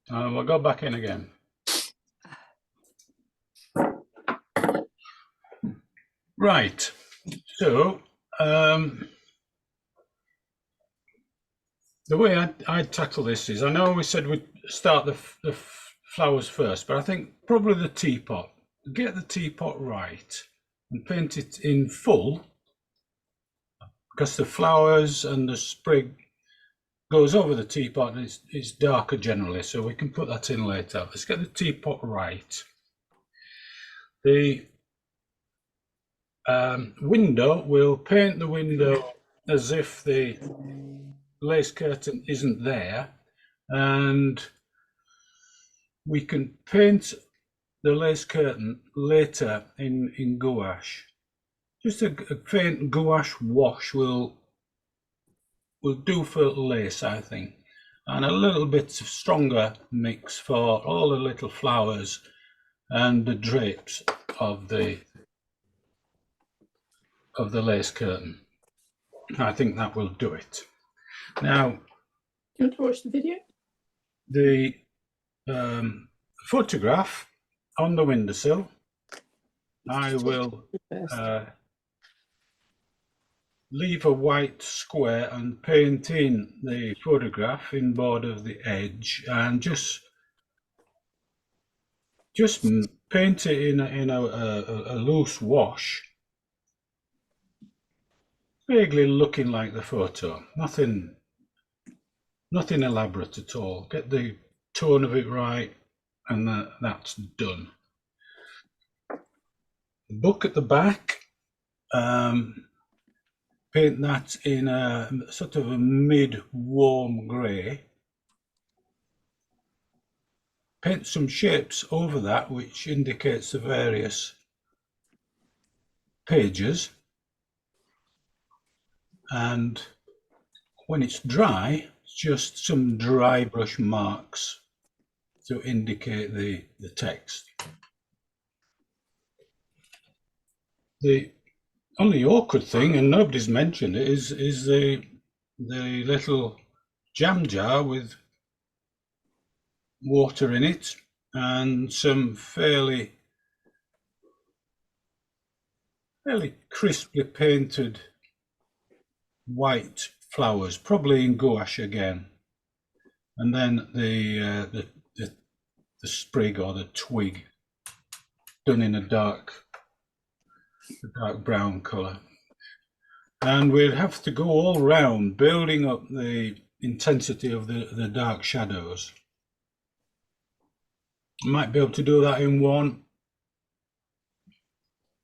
We'll go back in again. Right, so the way I'd tackle this is, I know we said we'd start the flowers first, but I think probably the teapot. Get the teapot right and paint it in full, because the flowers and the sprig goes over the teapot and it's darker generally, so we can put that in later. Let's get the teapot right. The window, we'll paint the window as if the lace curtain isn't there, and we can paint the lace curtain later in gouache. Just a faint gouache wash will do for lace, I think, and a little bit stronger mix for all the little flowers and the drapes of the lace curtain. I think that will do it. Now, do you want to watch the video? The photograph on the windowsill, I will leave a white square and paint in the photograph in border of the edge, and just paint it in a loose wash, vaguely looking like the photo. Nothing elaborate at all. Get the tone of it right, and that's done. The book at the back, paint that in a sort of a mid-warm grey. Paint some shapes over that which indicates the various pages, and when it's dry, just some dry brush marks to indicate the text. The only awkward thing, and nobody's mentioned it, is the little jam jar with water in it and some fairly crisply painted white flowers, probably in gouache again, and then the sprig or the twig done in a dark brown colour. And we'll have to go all round building up the intensity of the dark shadows. Might be able to do that in one.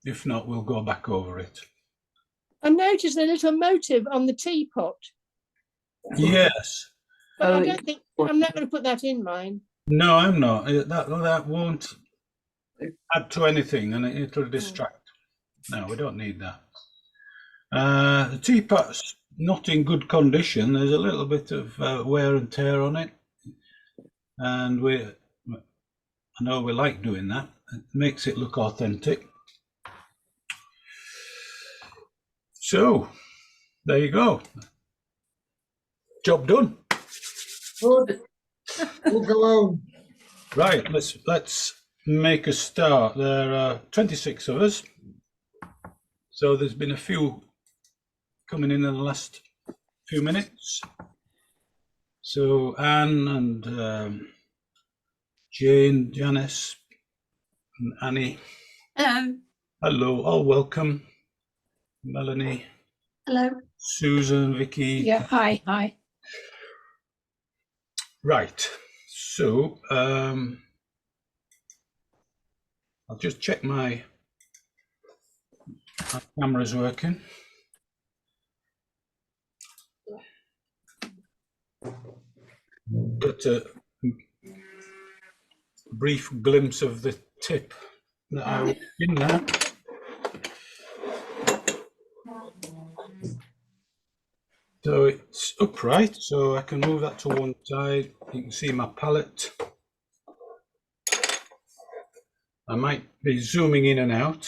If not, we'll go back over it. I noticed a little motive on the teapot. Yes. But I don't think, I'm not going to put that in mine. No, I'm not. That won't add to anything, and it'll distract. No, we don't need that. The teapot's not in good condition. There's a little bit of wear and tear on it, and I know we like doing that. It makes it look authentic. So there you go. Job done. Good. We'll go home. Right, let's make a start. There are 26 of us, so there's been a few coming in the last few minutes. So Anne and Jane, Janice, and Annie. Hello. Hello, all welcome. Melanie. Hello. Susan, Vicky. Yeah, hi. Right, so I'll just check my camera's working. Got a brief glimpse of the tip that I was in there. So it's upright, so I can move that to one side. You can see my palette. I might be zooming in and out,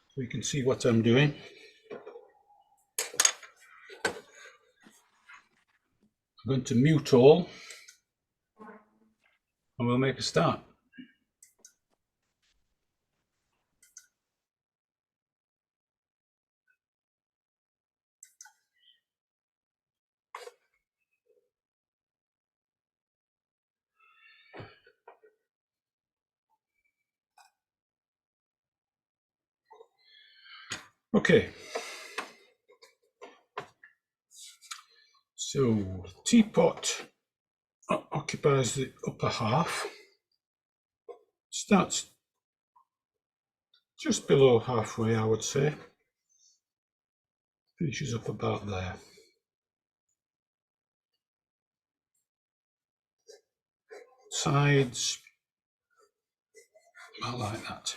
so you can see what I'm doing. I'm going to mute all and we'll make a start. Okay. So Teapot occupies the upper half, starts just below halfway, I would say, finishes up about there. Sides, I like that.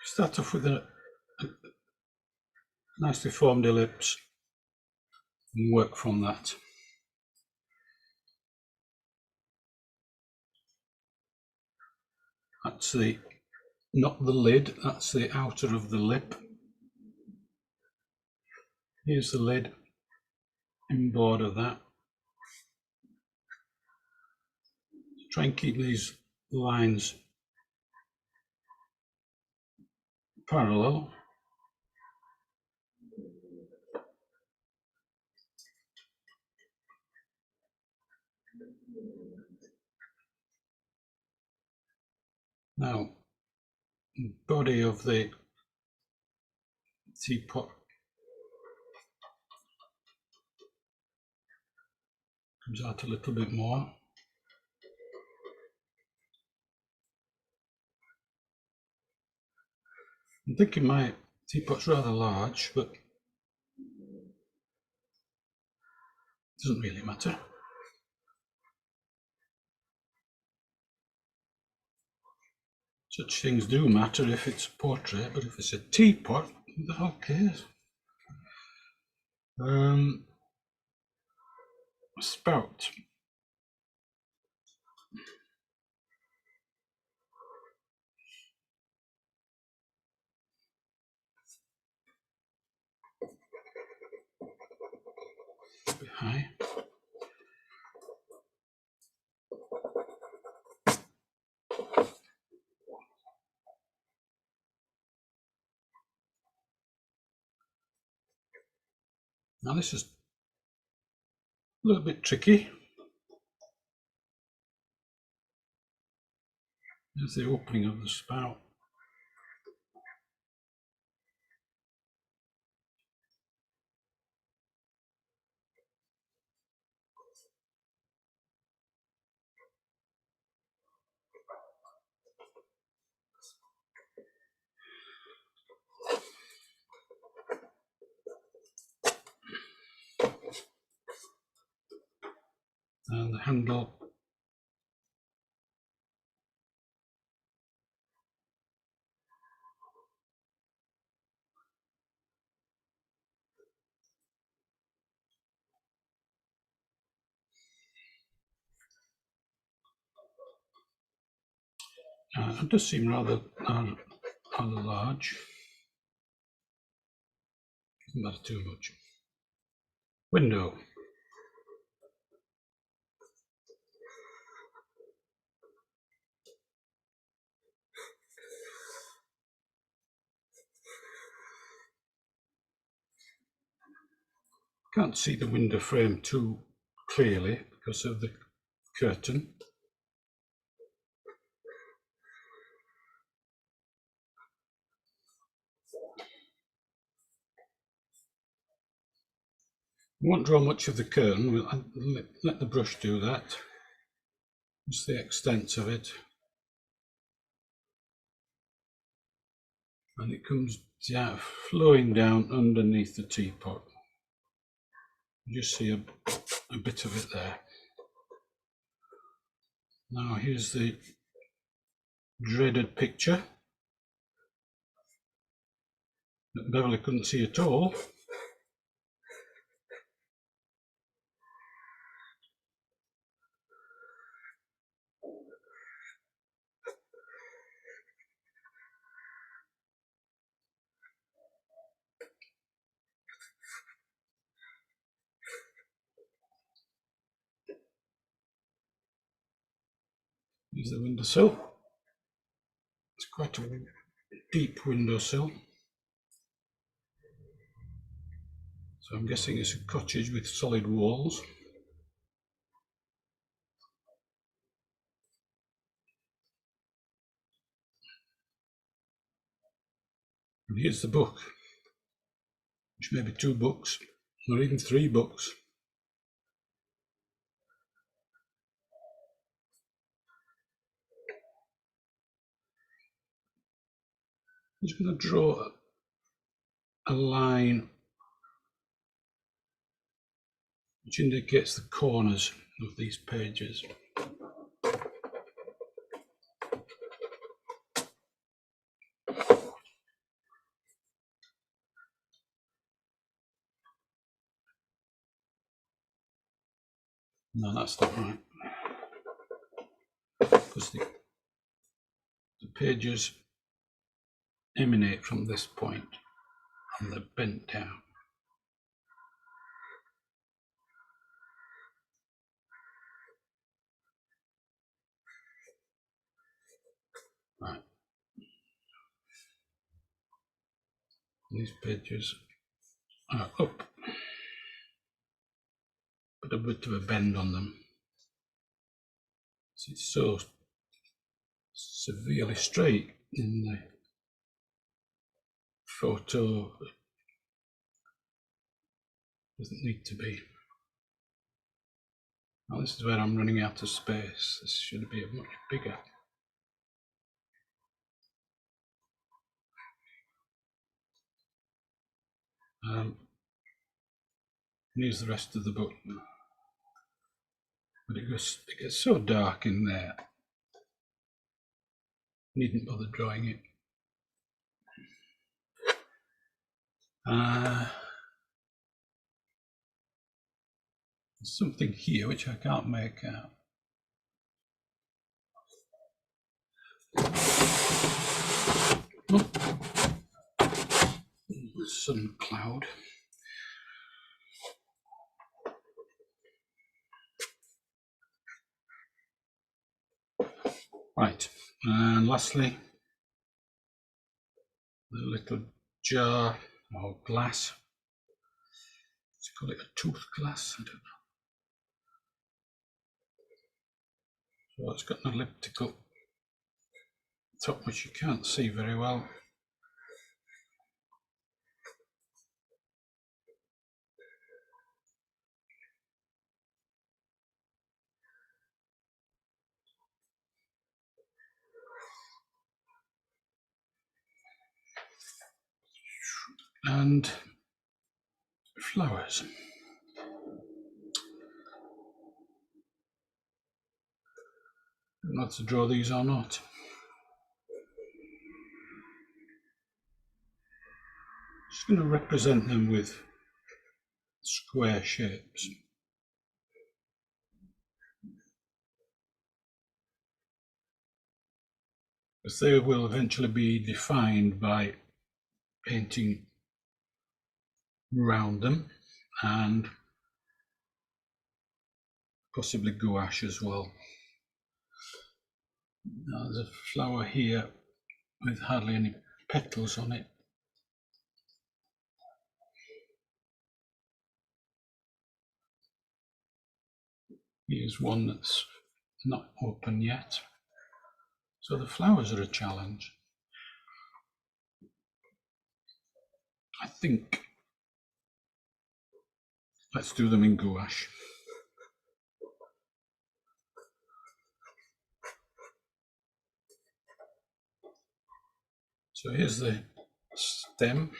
Start off with a nicely formed ellipse and work from that. That's the, not the lid, that's the outer of the lip. Here's the lid, inboard of that. Try and keep these lines parallel. Now, body of the teapot comes out a little bit more. I'm thinking my teapot's rather large, but it doesn't really matter. Such things do matter if it's a portrait, but if it's a teapot, who the hell cares? Spout. A bit high. Now this is a little bit tricky. There's the opening of the spout. And the handle. It does seem rather large. Doesn't matter too much. Window. Can't see the window frame too clearly because of the curtain. I won't draw much of the curtain, we'll let the brush do that. Just the extent of it. And it comes down, flowing down underneath the teapot. You just see a bit of it there. Now here's the dreaded picture. that Beverly couldn't see at all. Here's the windowsill. It's quite a deep windowsill. So I'm guessing it's a cottage with solid walls. And here's the book, which may be 2 books, or even 3 books. I'm just going to draw a line which indicates the corners of these pages. No, that's not right, because the pages emanate from this point and they're bent down. Right. These pages are up, but a bit of a bend on them. It's so severely straight in the photo. It doesn't need to be. Now this is where I'm running out of space. This should be much bigger. Here's the rest of the book. But it gets so dark in there. Needn't bother drawing it. There's something here which I can't make out. Sun cloud. Right, and lastly, the little jar or glass. Let's call it a tooth glass. I don't know. So it's got an elliptical top which you can't see very well. And flowers. I don't know if to draw these or not. Just going to represent them with square shapes. Because they will eventually be defined by painting around them and possibly gouache as well. Now there's a flower here with hardly any petals on it. Here's one that's not open yet. So the flowers are a challenge. I think let's do them in gouache. So here's the stem.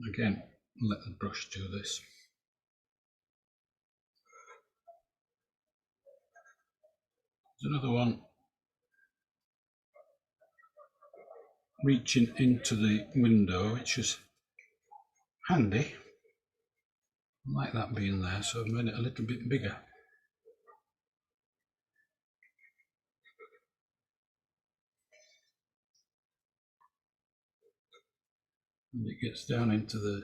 Again, let the brush do this. There's another one reaching into the window, which is handy. I like that being there, so I've made it a little bit bigger. And it gets down into the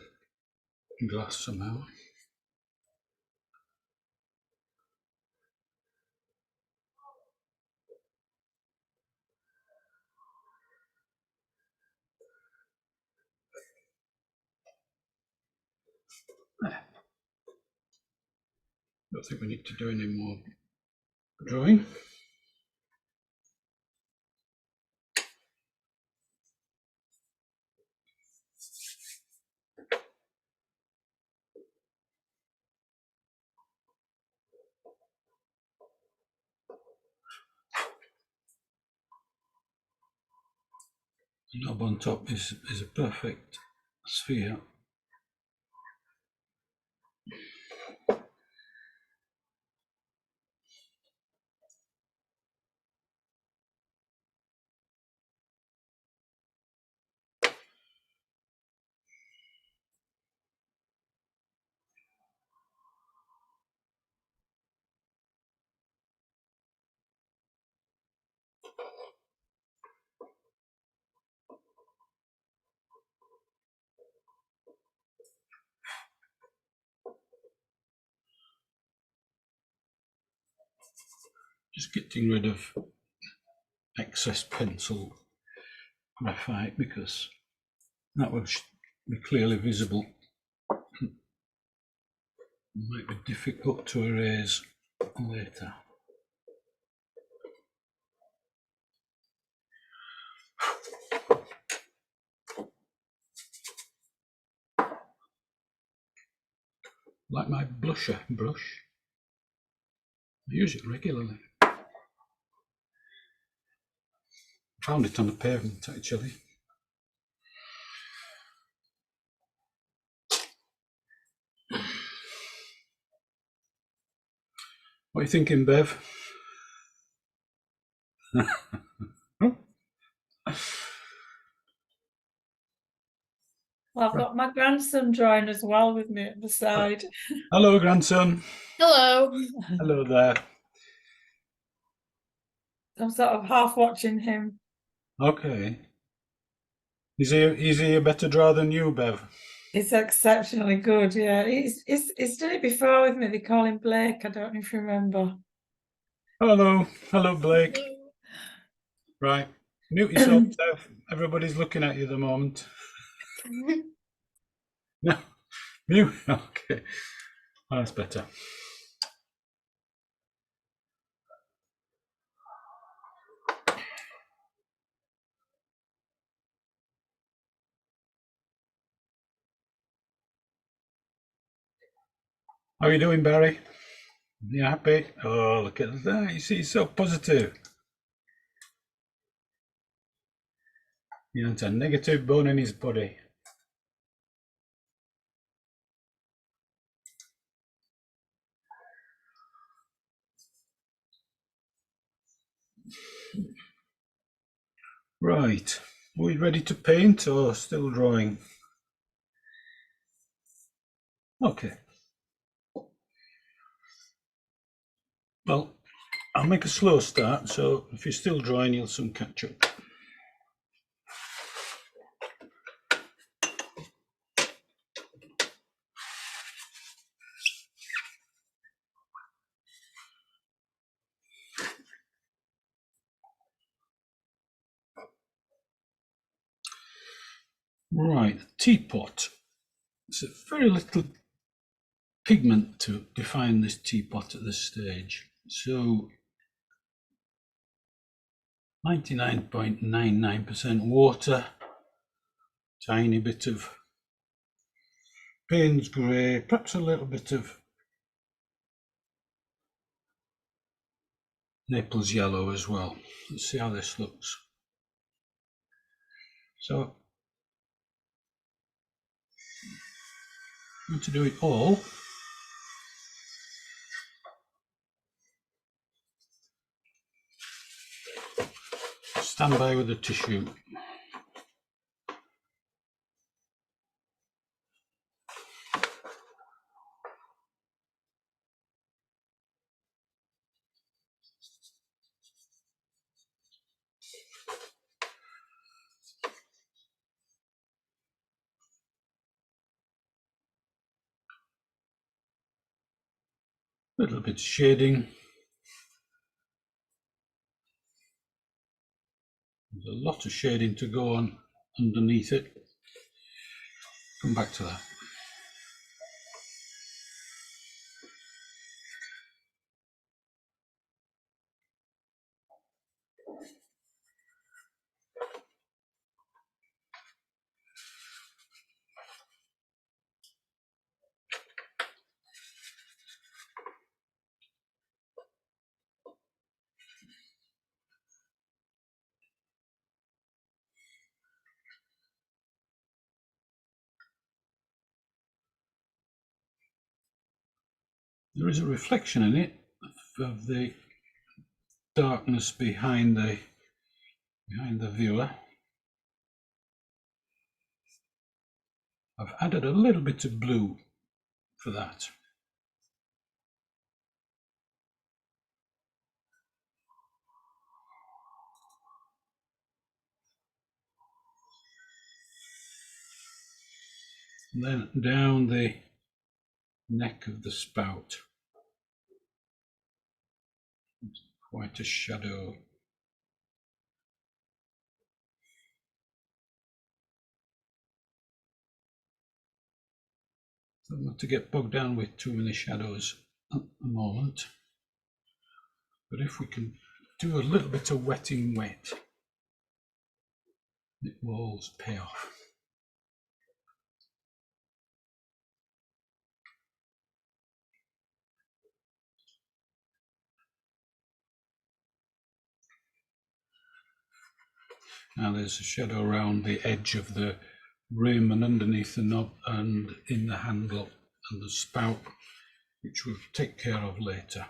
glass somehow. There. Don't think we need to do any more drawing. The knob on top is a perfect sphere. Just getting rid of excess pencil graphite because that will be clearly visible. It might be difficult to erase later. Like my blusher brush, I use it regularly. Found it on the pavement actually. What are you thinking, Bev? Well, I've got my grandson drawing as well with me at the side. Hello, grandson. Hello. Hello there. I'm sort of half watching him. Okay. Is he a better drawer than you, Bev? He's exceptionally good, yeah. He's done it before with me. They call him Blake. I don't know if you remember. Hello, Blake. Right, mute yourself, Bev. Everybody's looking at you at the moment. No, mute. Okay, that's better. How are you doing, Barry? You happy? Oh, look at that. You see, he's so positive. He hasn't a negative bone in his body. Right. Are we ready to paint or still drawing? Okay. Well, I'll make a slow start, so if you're still drawing, you'll soon catch up. Right, teapot. It's a very little pigment to define this teapot at this stage. So 99.99% water, tiny bit of Payne's grey, perhaps a little bit of Naples yellow as well. Let's see how this looks. So I'm going to do it all. Stand by with the tissue. little bit of shading. There's a lot of shading to go on underneath it. Come back to that. There is a reflection in it of the darkness behind the viewer. I've added a little bit of blue for that. And then down the neck of the spout. It's quite a shadow. Don't want to get bogged down with too many shadows at the moment. But if we can do a little bit of wetting wet, it will all pay off. Now there's a shadow around the edge of the rim and underneath the knob and in the handle and the spout, which we'll take care of later.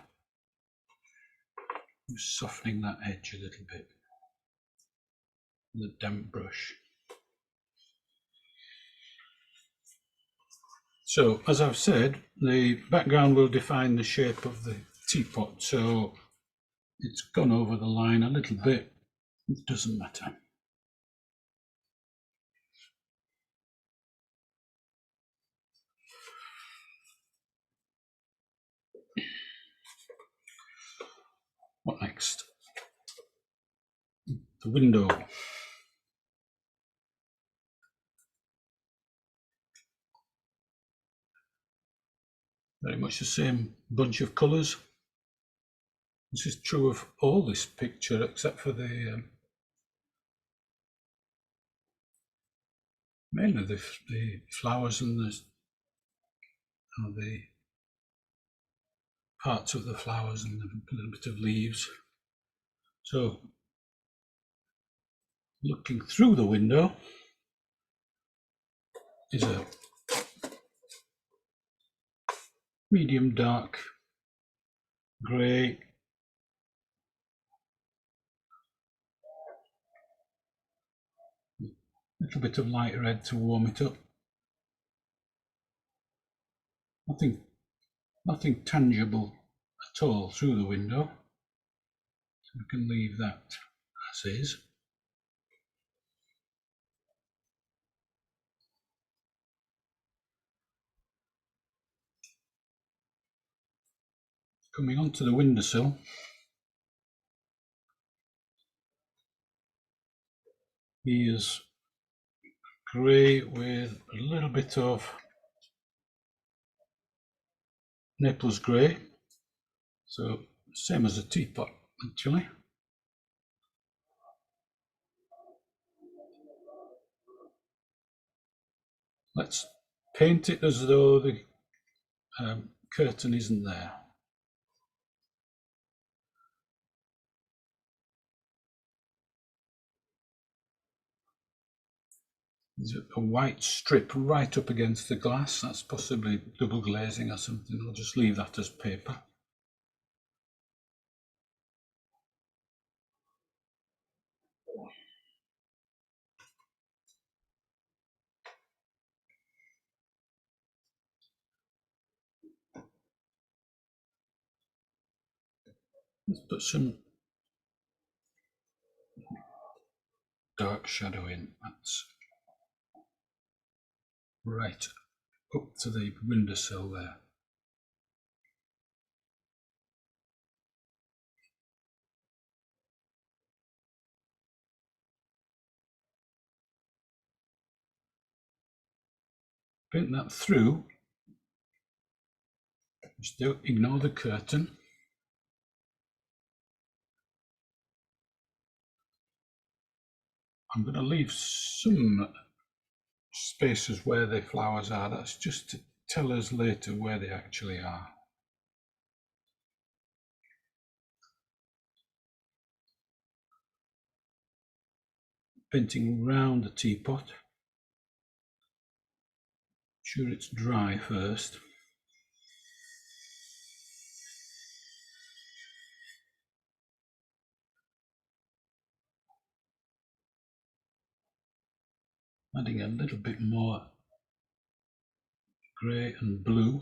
Just softening that edge a little bit with a damp brush. So, as I've said, the background will define the shape of the teapot, so it's gone over the line a little bit. It doesn't matter. What next? The window. Very much the same bunch of colours. This is true of all this picture except for the mainly the flowers and the parts of the flowers and a little bit of leaves. So looking through the window is a medium dark grey, little bit of light red to warm it up. Nothing tangible at all through the window, so we can leave that as is. Coming onto the windowsill, here's grey with a little bit of Naples grey, so same as a teapot actually. Let's paint it as though the curtain isn't there. There's a white strip right up against the glass. That's possibly double glazing or something. I'll just leave that as paper. Let's put some dark shadow in. That's right up to the windowsill there. Paint that through. Just ignore the curtain. I'm going to leave some spaces where the flowers are. That's just to tell us later where they actually are. Painting round the teapot. Sure it's dry first. Adding a little bit more grey and blue.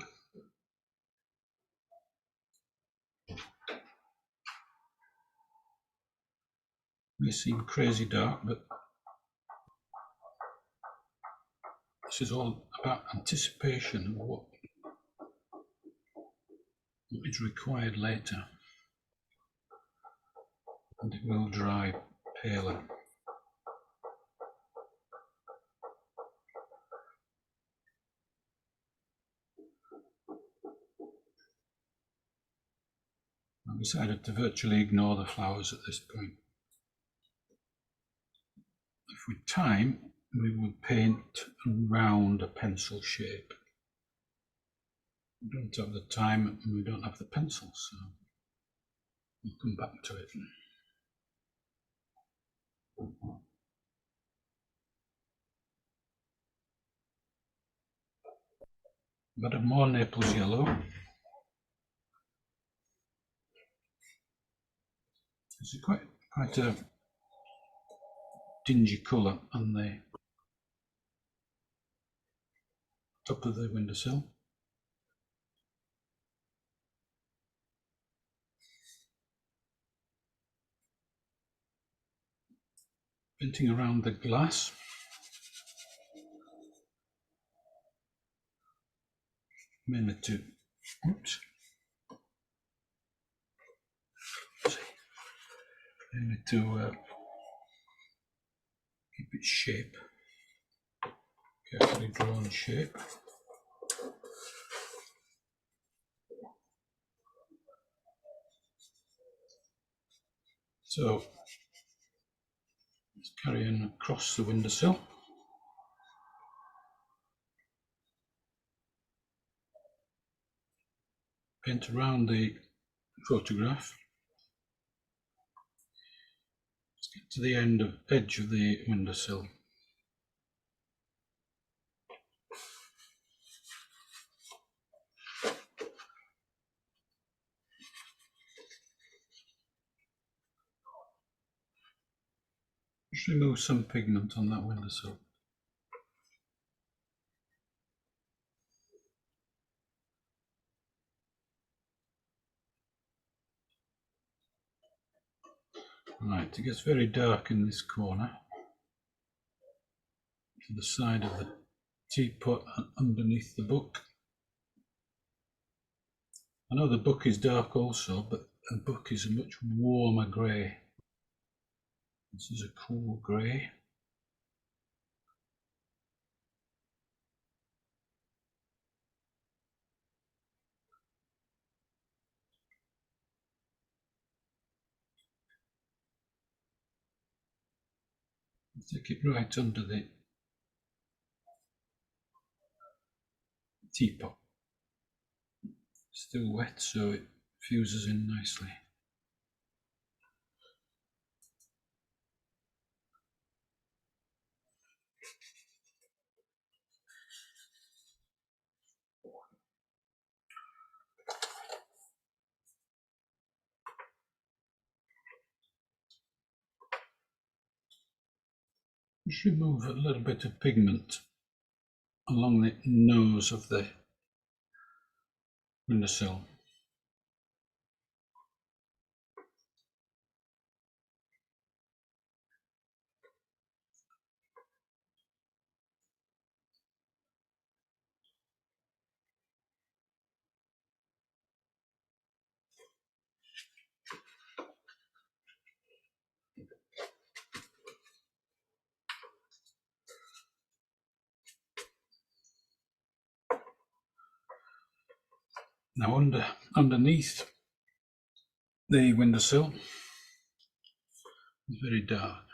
May seem crazy dark, but this is all about anticipation of what is required later. And it will dry paler. I've decided to virtually ignore the flowers at this point. If we time, we would paint around a pencil shape. We don't have the time and we don't have the pencil, so we'll come back to it. But a more Naples yellow. It's quite a dingy colour on the top of the windowsill. Painting around the glass. Mainly to, oops. Mainly to keep its shape. Carefully drawn shape. So let's carry on across the windowsill. Paint around the photograph. Let's get to the edge of the windowsill. Just remove some pigment on that windowsill. Right, it gets very dark in this corner, to the side of the teapot and underneath the book. I know the book is dark also, but the book is a much warmer grey. This is a cool grey. Take it right under the teapot. Still wet, so it fuses in nicely. Just remove a little bit of pigment along the nose of the windowsill. Now underneath the windowsill, it's very dark.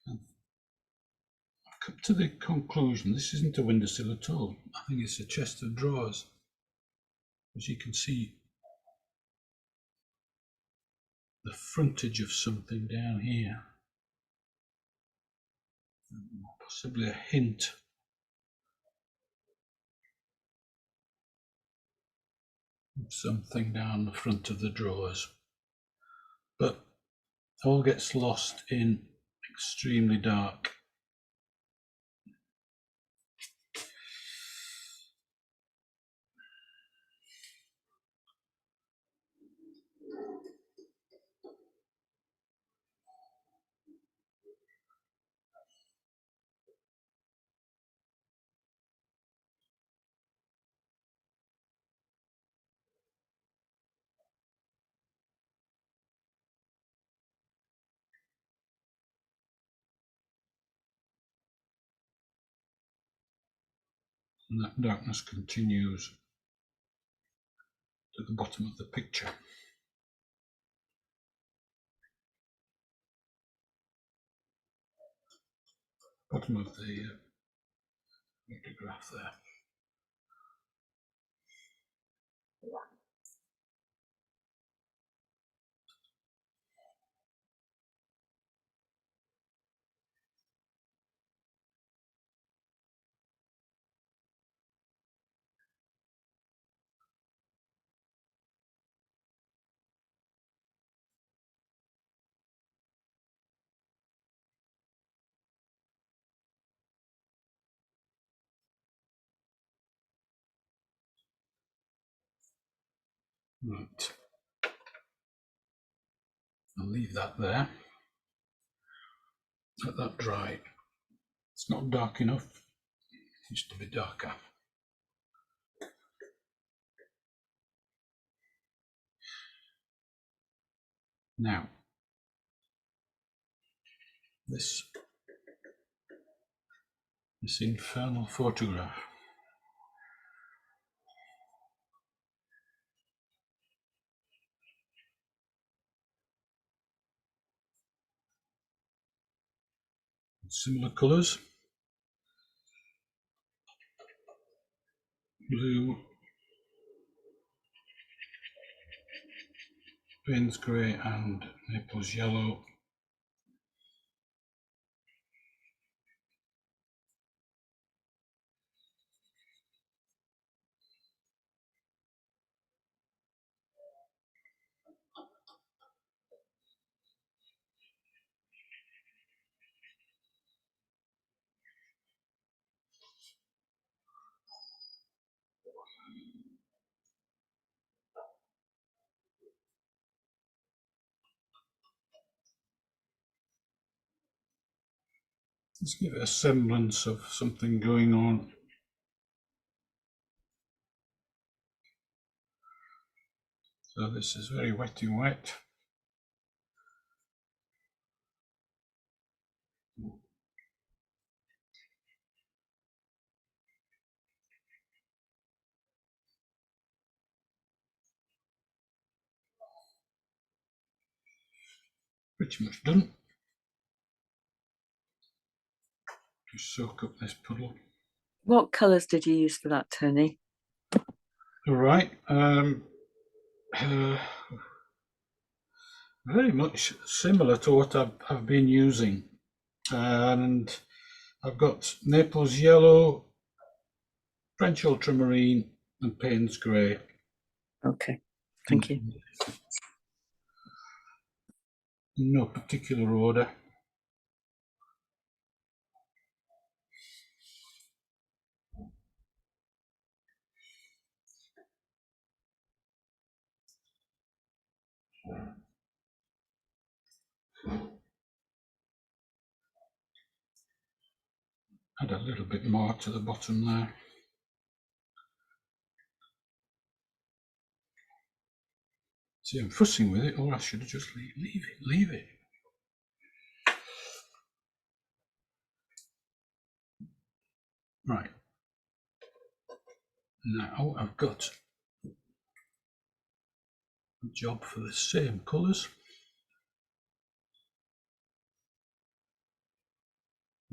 I've come to the conclusion this isn't a windowsill at all. I think it's a chest of drawers. As you can see, the frontage of something down here. Possibly a hint of something down the front of the drawers. But all gets lost in extremely dark. And that darkness continues to the bottom of the picture. Bottom of the photograph there. Right. I'll leave that there. Let that dry. It's not dark enough. It needs to be darker. Now, this infernal photograph. Similar colours. Blue, Payne's grey and Naples yellow. Let's give it a semblance of something going on. So this is very wet and wet. Pretty much done. Just soak up this puddle. What colours did you use for that, Tony? All right. Very much similar to what I've been using and I've got Naples yellow, French ultramarine, and Payne's grey. Okay, thank you. In no particular order. Add a little bit more to the bottom there. See, I'm fussing with it, or I should have just leave it. Right. Now I've got a job for the same colours.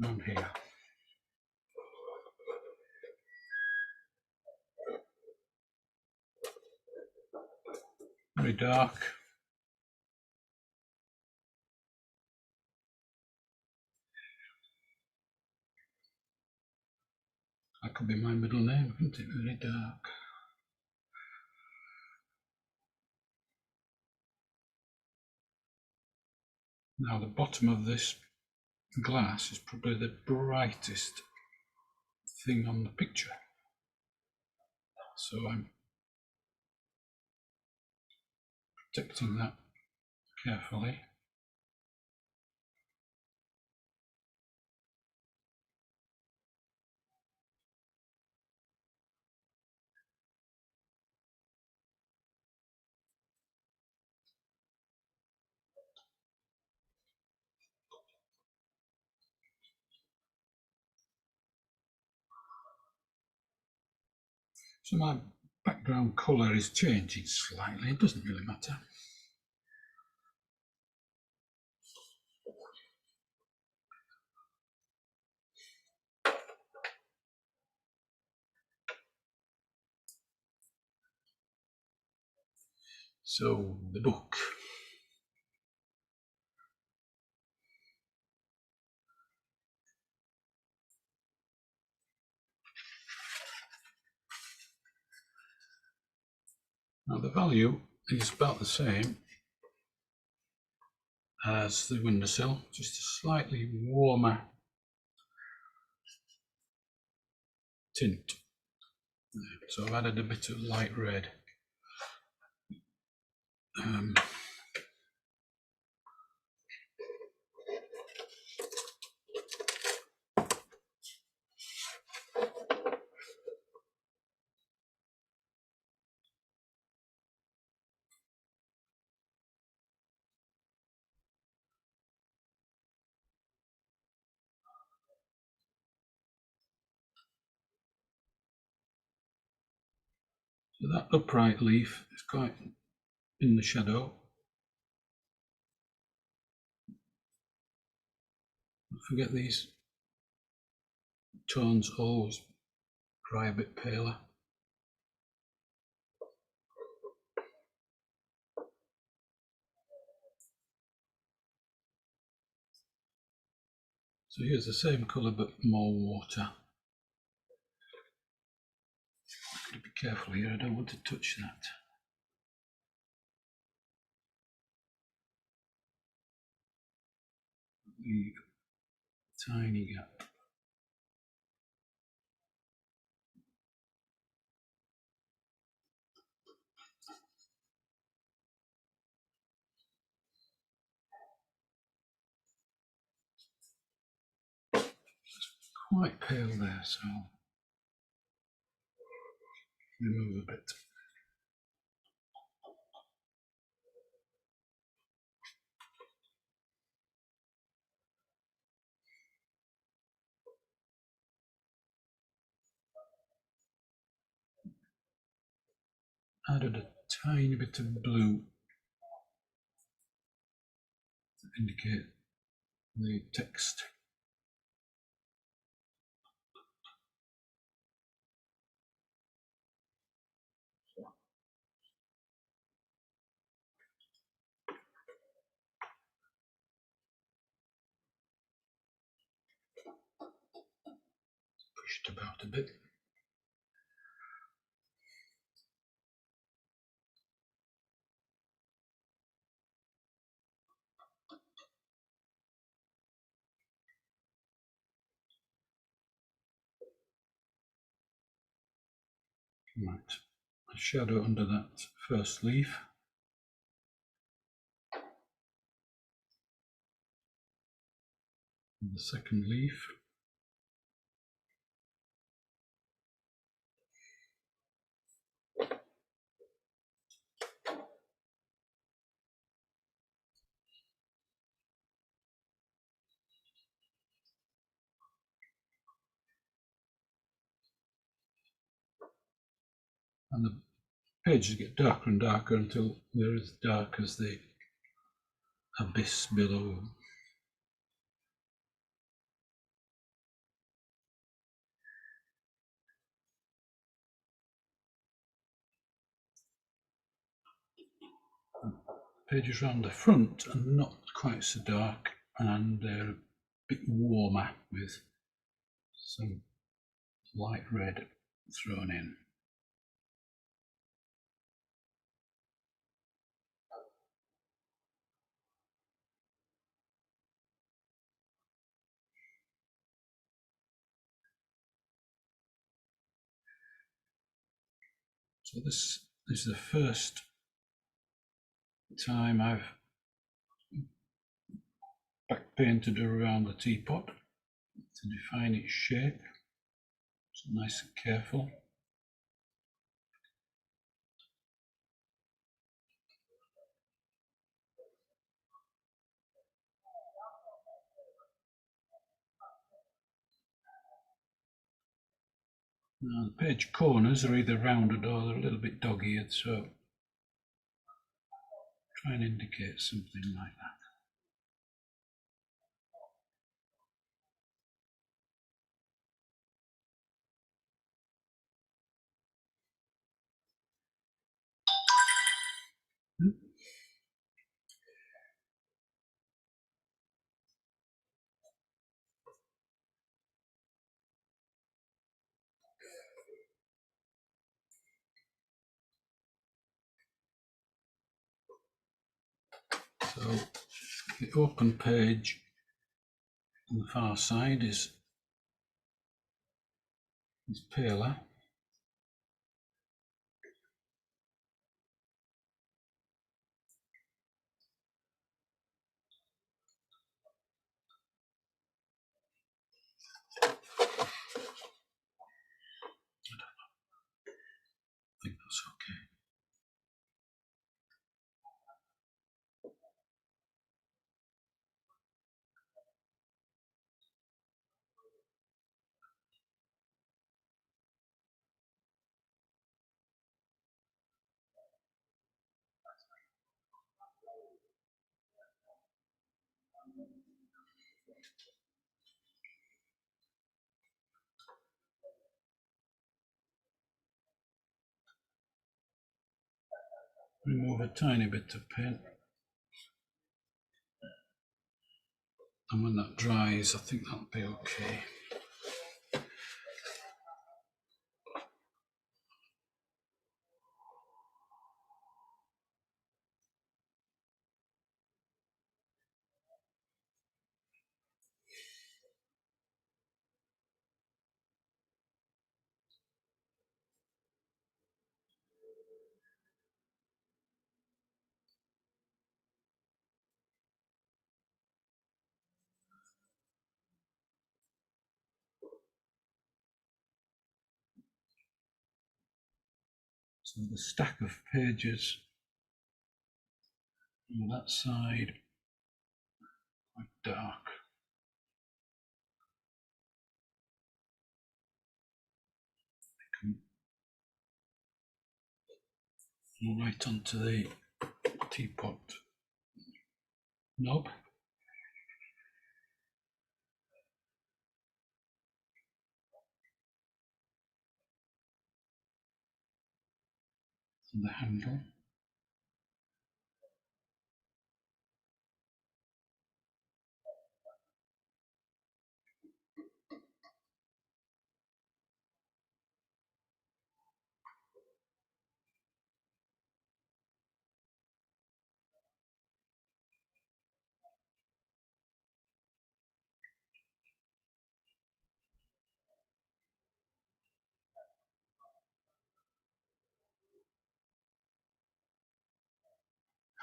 Down here. Very dark. That could be my middle name, couldn't it? Very dark. Now the bottom of this glass is probably the brightest thing on the picture. So I'm protecting that carefully. So my background colour is changing slightly, it doesn't really matter. So the book. Now the value is about the same as the windowsill, just a slightly warmer tint. So I've added a bit of light red. So that upright leaf is quite in the shadow. Don't forget these tones always dry a bit paler. So here's the same colour but more water. I've got to be careful here, I don't want to touch that. Leave a tiny gap. Quite pale there, so I'll remove a bit. Added a tiny bit of blue to indicate the text. pushed about a bit. Right, a shadow under that first leaf. And the second leaf. And the pages get darker and darker until they're as dark as the abyss below. Pages around the front are not quite so dark, and they're a bit warmer with some light red thrown in. So this is the first time I've back painted around the teapot to define its shape. So nice and careful. Now the page corners are either rounded or they're a little bit dog-eared, so try and indicate something like that. So the open page on the far side is paler. I think that's okay. Remove a tiny bit of paint. And when that dries, I think that'll be okay. So the stack of pages on that side, quite dark. Come right onto the teapot knob. And the handle.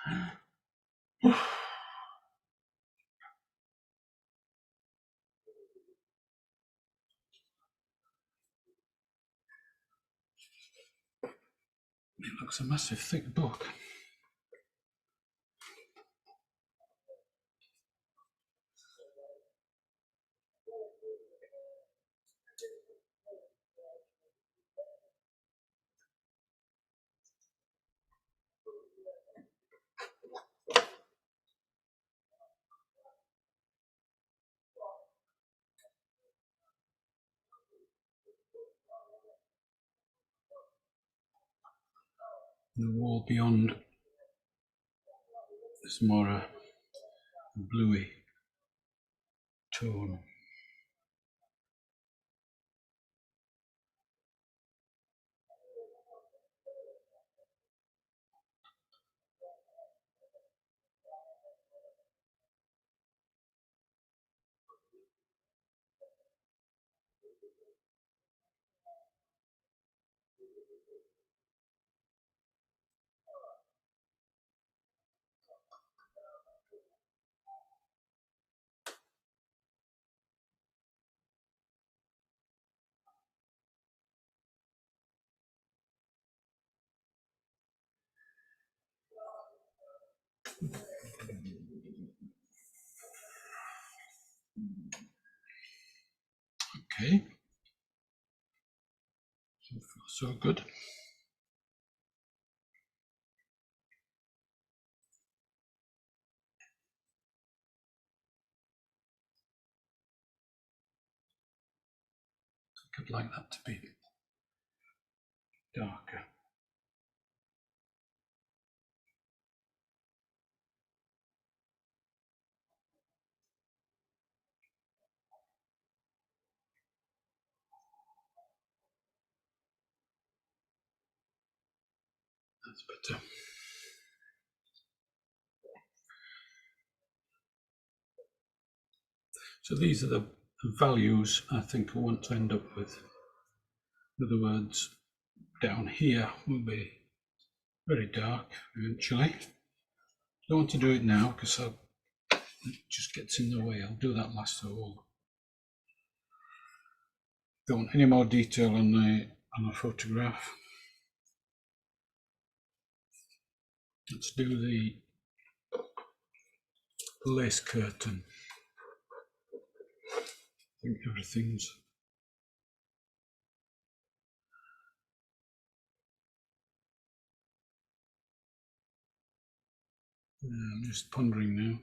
It looks a massive thick book. The wall beyond is more a bluey tone. Okay, so far so good. I'd like that to be darker. That's better. So these are the values I think I want to end up with. In other words, down here will be very dark eventually. Don't want to do it now because it just gets in the way. I'll do that last of all. Don't want any more detail on the photograph. Let's do the lace curtain. I think everything's I'm just pondering now.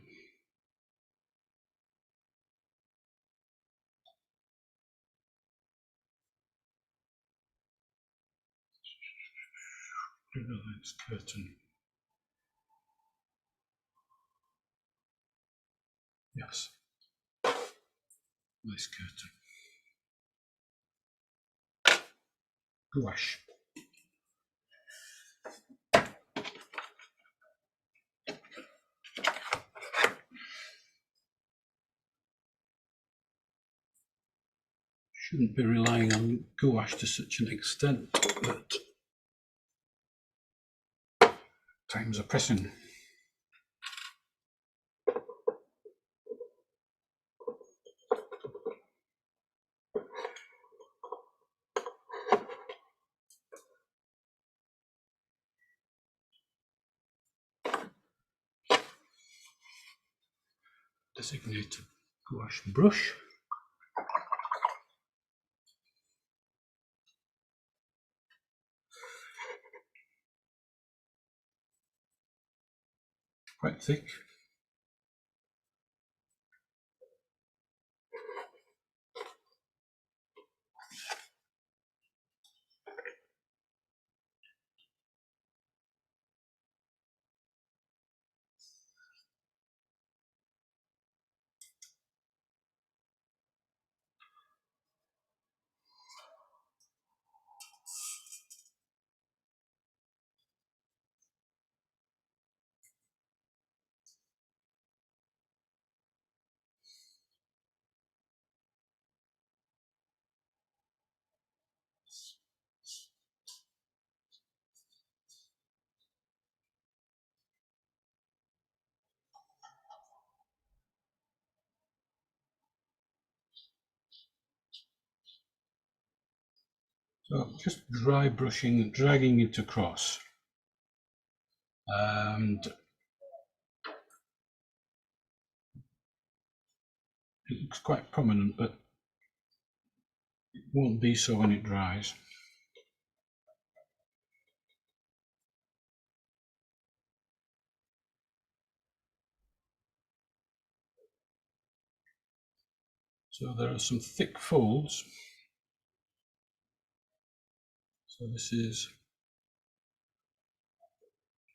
Do the lace curtain. Yes. Lace curtain. Gouache. Shouldn't be relying on gouache to such an extent, but times are pressing. Designated gouache brush. Quite thick. So just dry brushing and dragging it across. And it looks quite prominent, but it won't be so when it dries. So there are some thick folds. So this is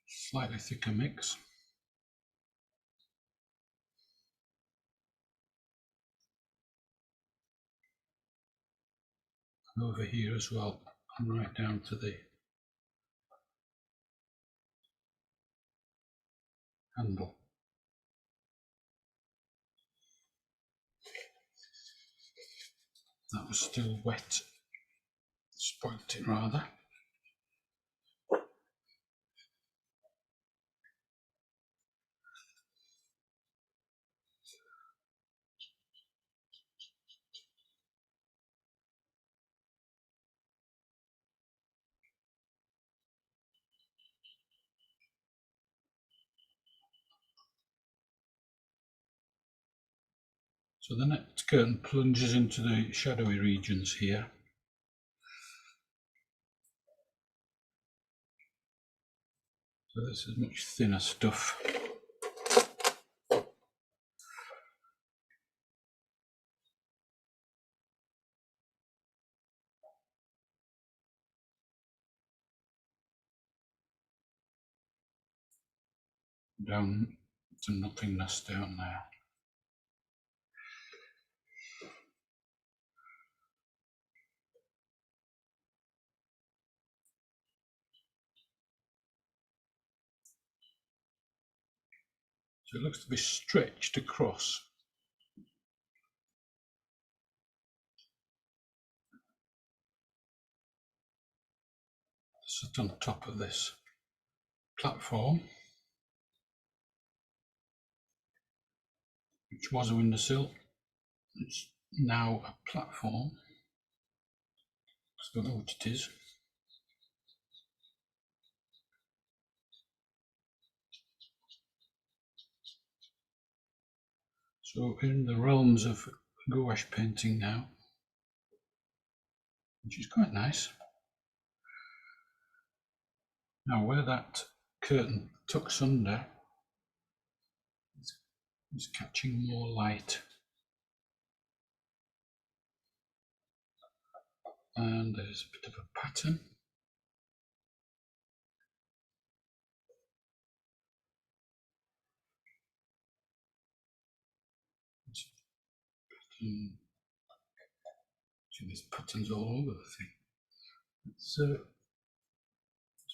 slightly thicker mix. And over here as well, and right down to the handle. That was still wet, spoilt it rather. So the next curtain plunges into the shadowy regions here. So this is much thinner stuff. Down to nothingness down there. So it looks to be stretched across. Sit on top of this platform, which was a windowsill. It's now a platform. I don't know what it is. So we're in the realms of gouache painting now, which is quite nice. Now where that curtain tucks under, it's catching more light. And there's a bit of a pattern. There's patterns all over the thing. Let's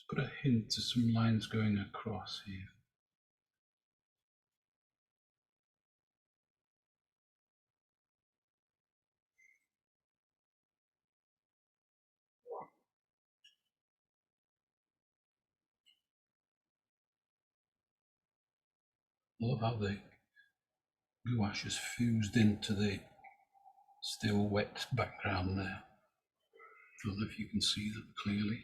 put a hint to some lines going across here. I love how the gouache has fused into the still wet background there. I don't know if you can see that clearly.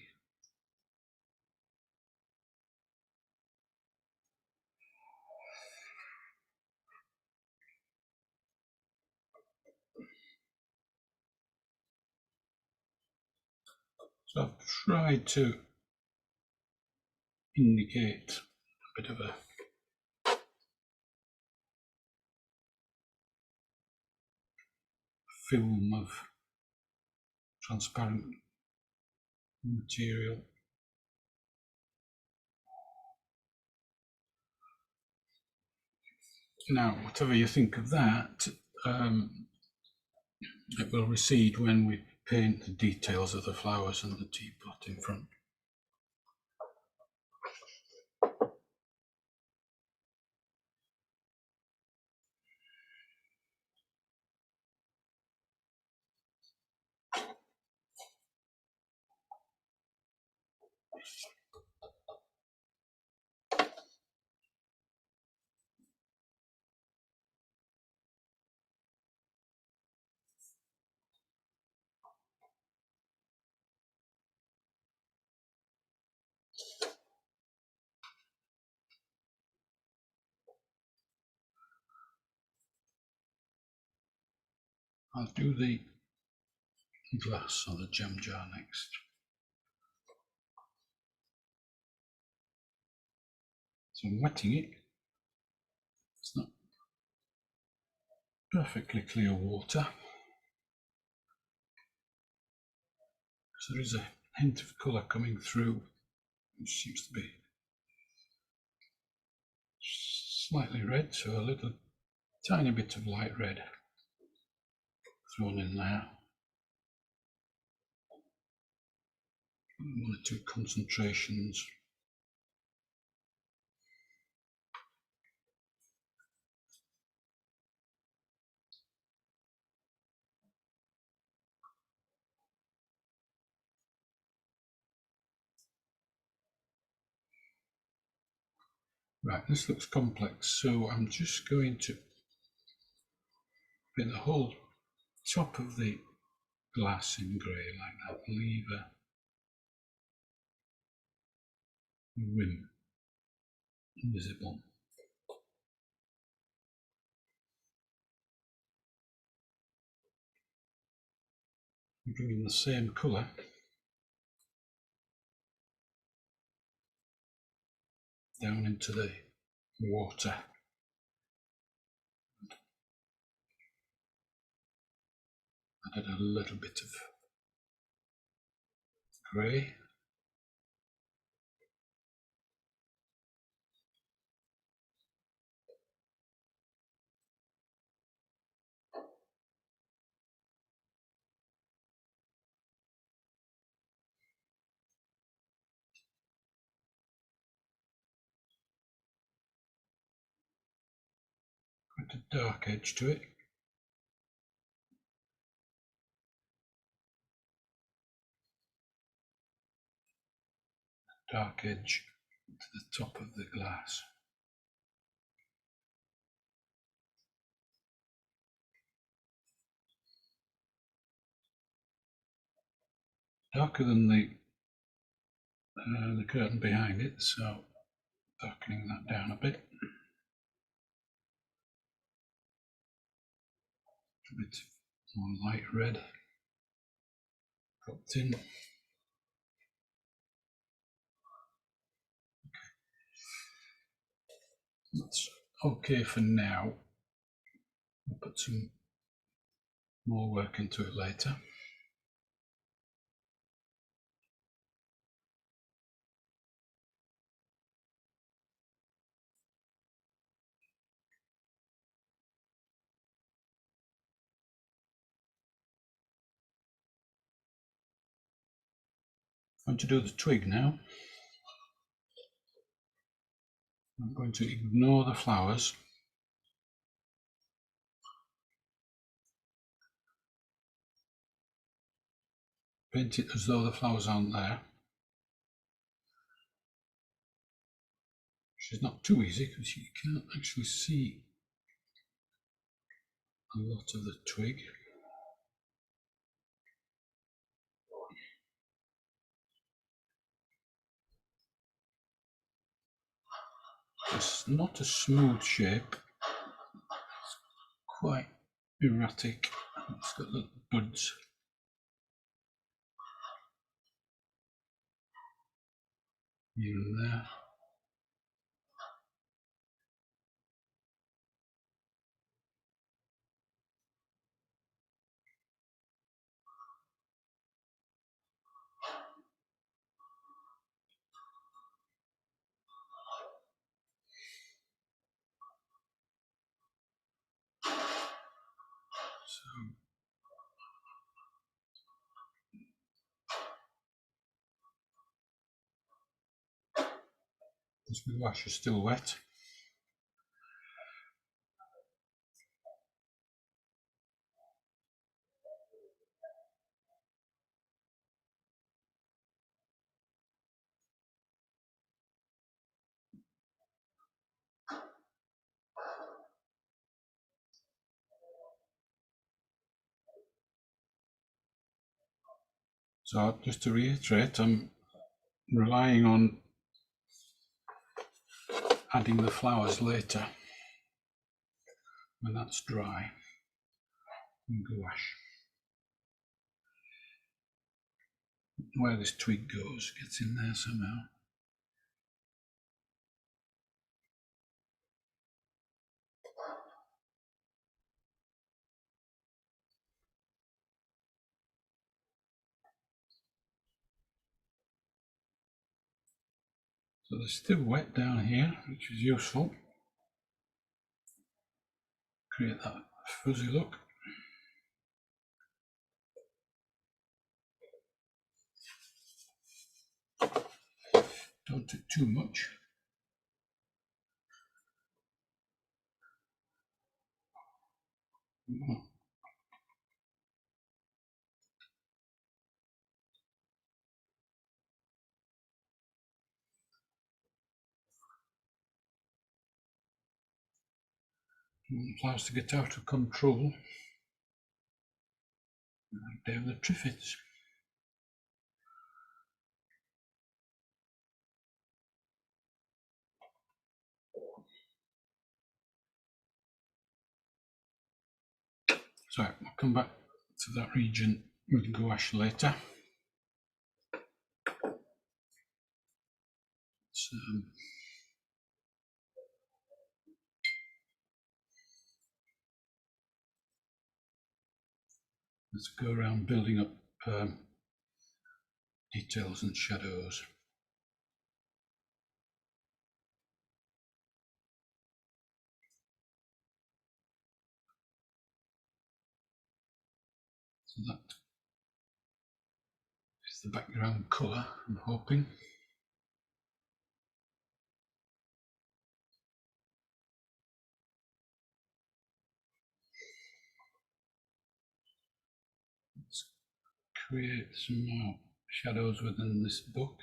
So I've tried to indicate a bit of a film of transparent material. Now, whatever you think of that, it will recede when we paint the details of the flowers and the teapot in front. I'll do the glass or the jam jar next. So I'm wetting it. It's not perfectly clear water. So there is a hint of colour coming through, which seems to be slightly red, so a little tiny bit of light red thrown in there. One or two concentrations. Right, this looks complex, so I'm just going to paint the whole top of the glass in grey like that, leave a rim visible. Bring in the same colour down into the water. Added a little bit of grey. Quite a dark edge to it. Dark edge to the top of the glass. Darker than the curtain behind it, so darkening that down a bit. A bit more light red dropped in. That's okay for now. We'll put some more work into it later. I'm going to do the twig now. I'm going to ignore the flowers. Paint it as though the flowers aren't there. Which is not too easy because you can't actually see a lot of the twig. It's not a smooth shape. It's quite erratic. It's got little buds. Here and there. So this wash is still wet. So just to reiterate, I'm relying on adding the flowers later when that's dry. and gouache. Where this twig goes gets in there somehow. So they're still wet down here, which is useful. Create that fuzzy look. Don't do too much. It allows to get out of control. Like Dave the Triffids. So I'll come back to that region with gouache later. So, let's go around building up details and shadows. So that is the background colour, I'm hoping. Let's create some more shadows within this book.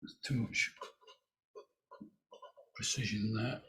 There's too much precision there.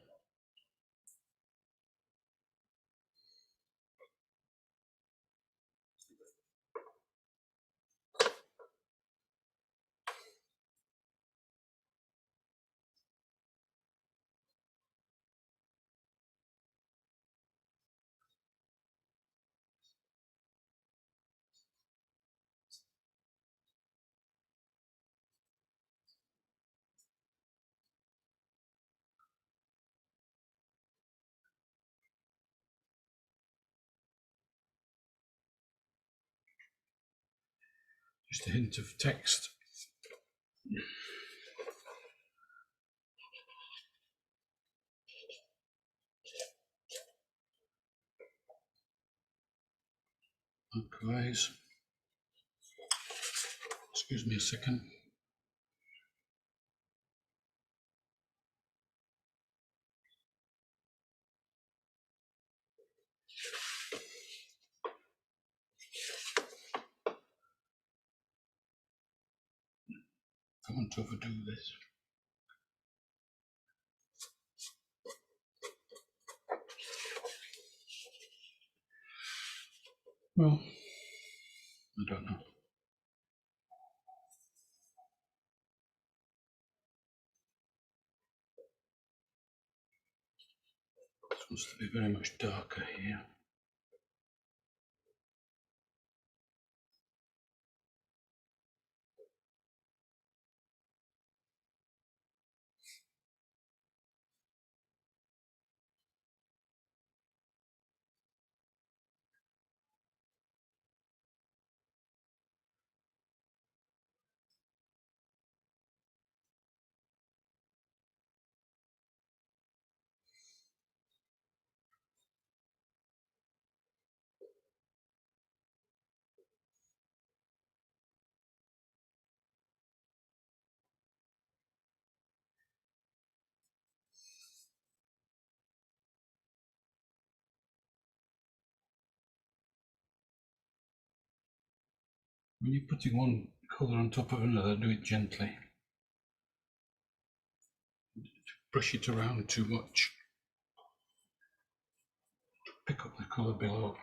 Just a hint of text. Likewise. Excuse me a second. I want to overdo this. Well, I don't know. It's supposed to be very much darker here. When you're putting one colour on top of another, do it gently. Brush it around too much. Pick up the colour below.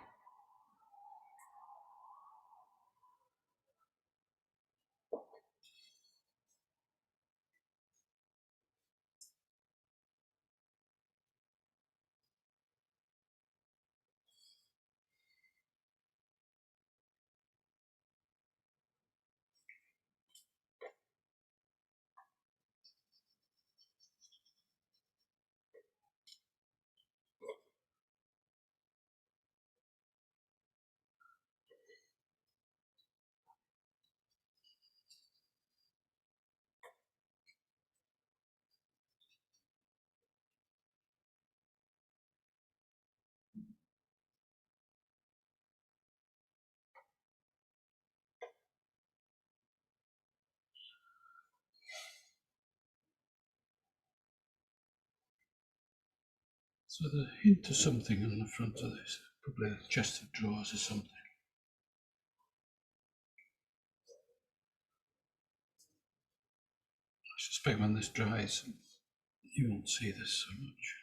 So there's a hint of something on the front of this, probably a chest of drawers or something. I suspect when this dries, you won't see this so much.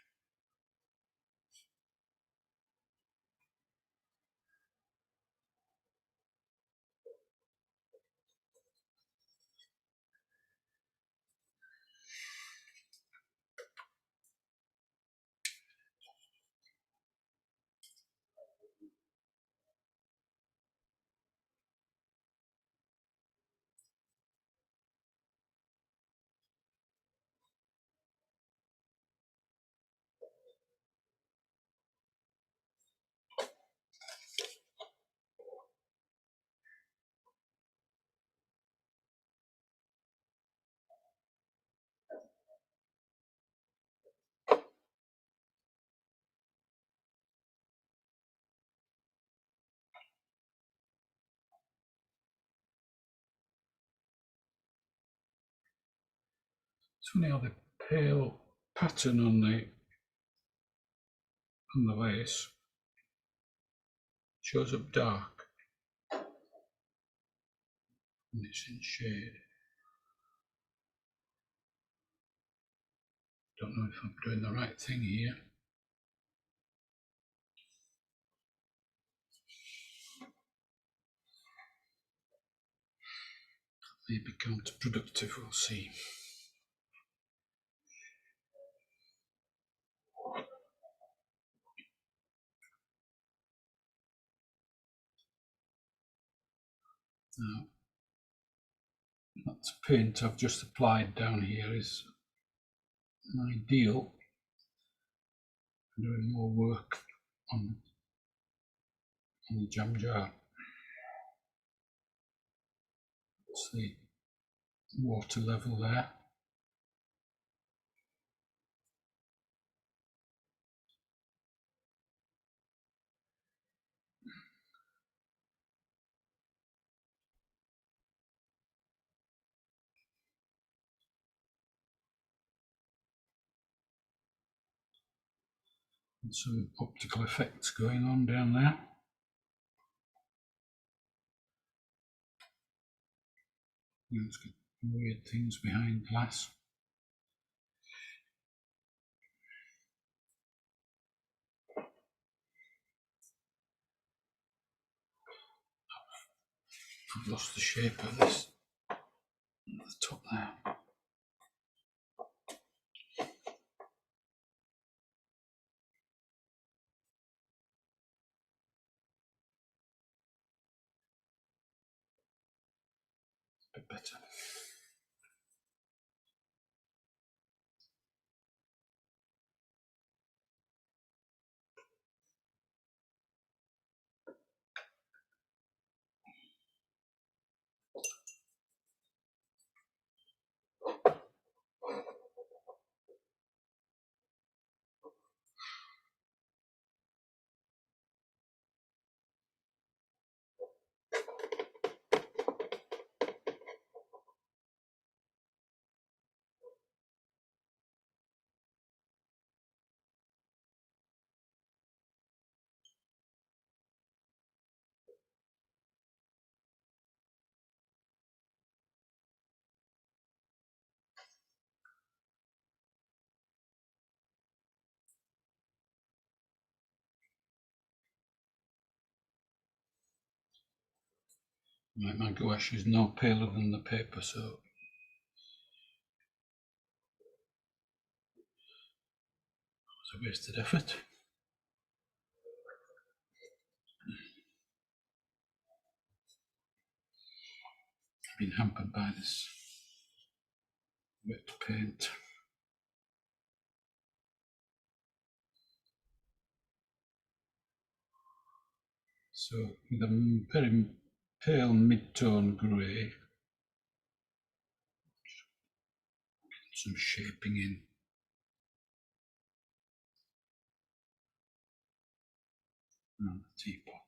It's funny how the pale pattern on the lace shows up dark when it's in shade. Don't know if I'm doing the right thing here. Maybe counterproductive, we'll see. Now, that paint I've just applied down here is ideal for doing more work on the jam jar. It's the water level there. And some optical effects going on down there. It's got weird things behind glass. I've lost the shape of this at the top there. A bit better. My gouache is no paler than the paper, so it's a wasted effort. I've been hampered by this wet paint. So with a very pale mid-tone grey, some shaping in. Around the teapot.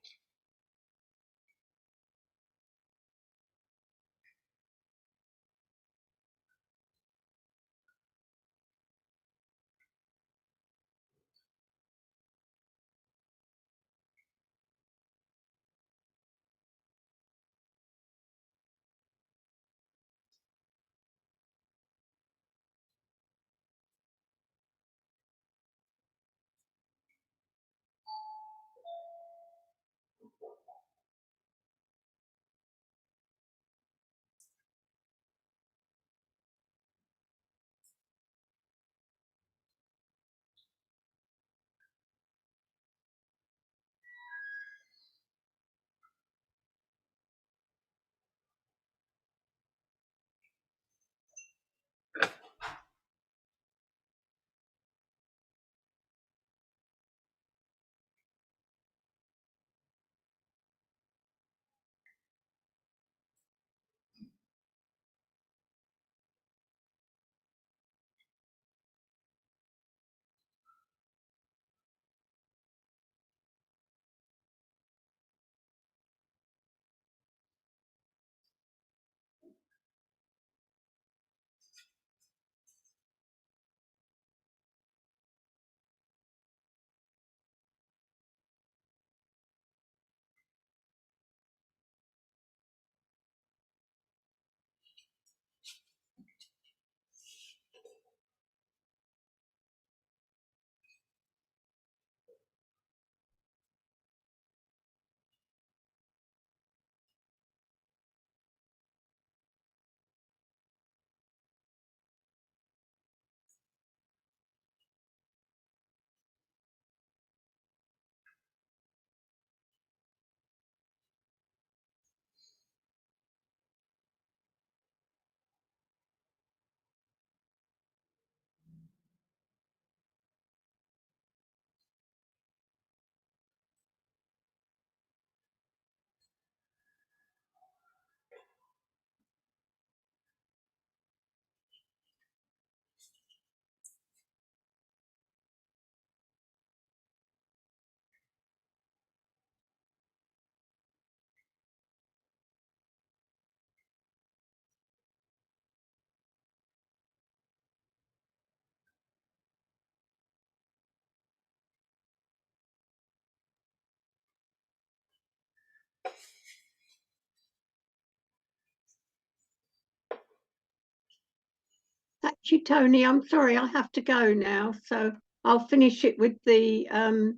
Thank you, Tony. I'm sorry, I have to go now, so I'll finish it with the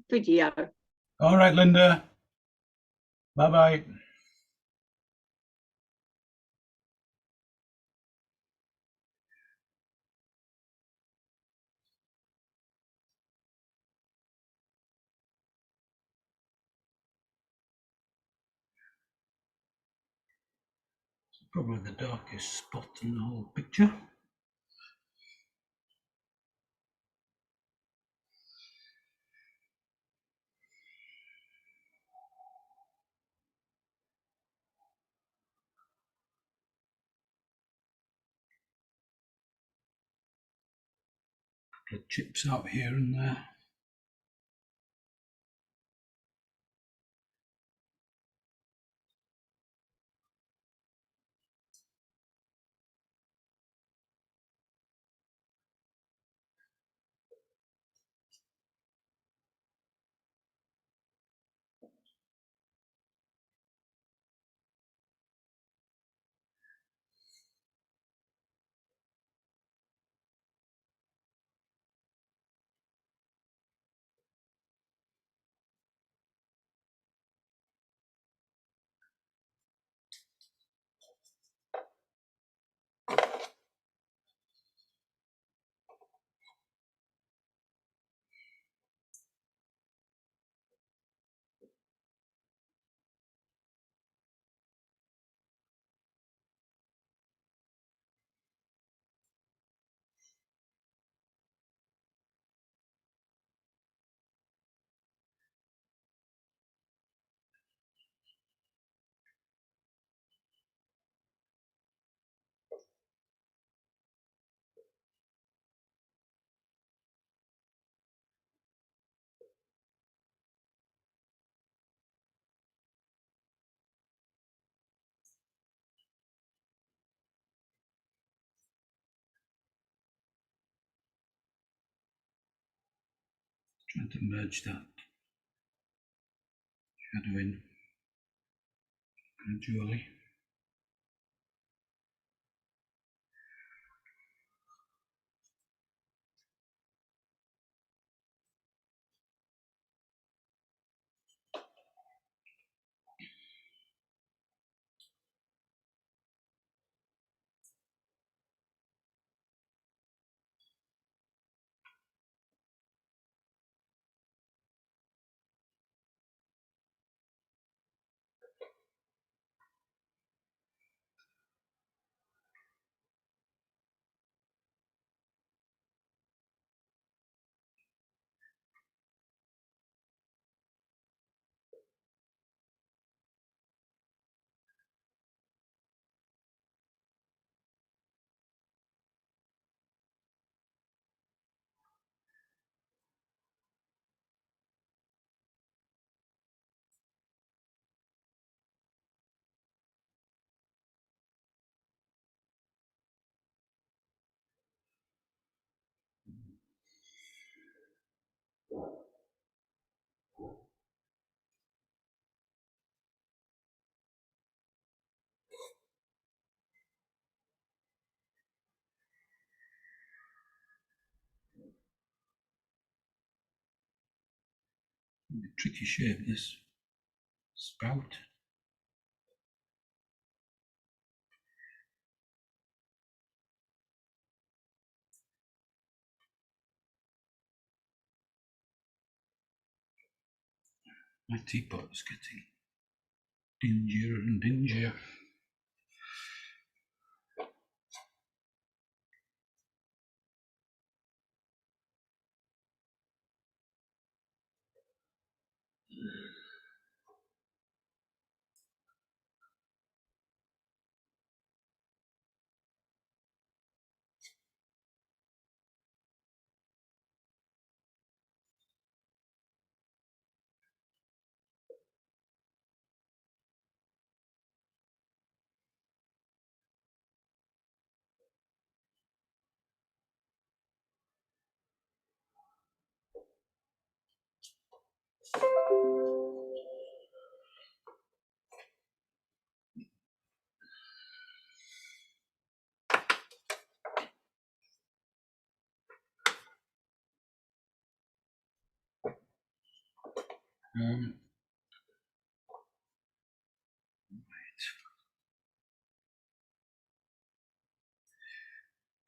video. All right, Linda. Bye-bye. Probably the darkest spot in the whole picture. Couple of chips out here and there. Trying to merge that shadow in gradually. Tricky shape, this spout. My teapot is getting dingier and dingier. Right.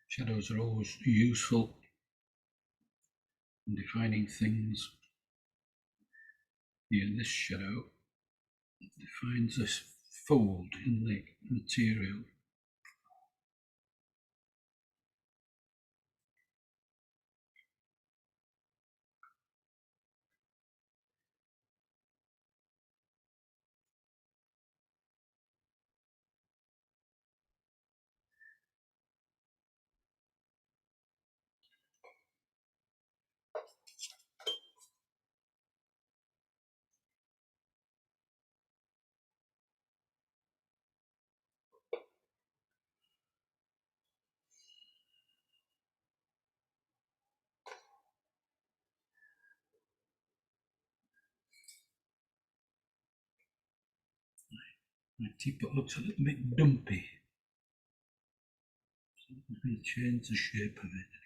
Shadows are always useful in defining things. Here, this shadow defines this fold in the material. My teapot looks a little bit dumpy. So I'm going to change the shape of it.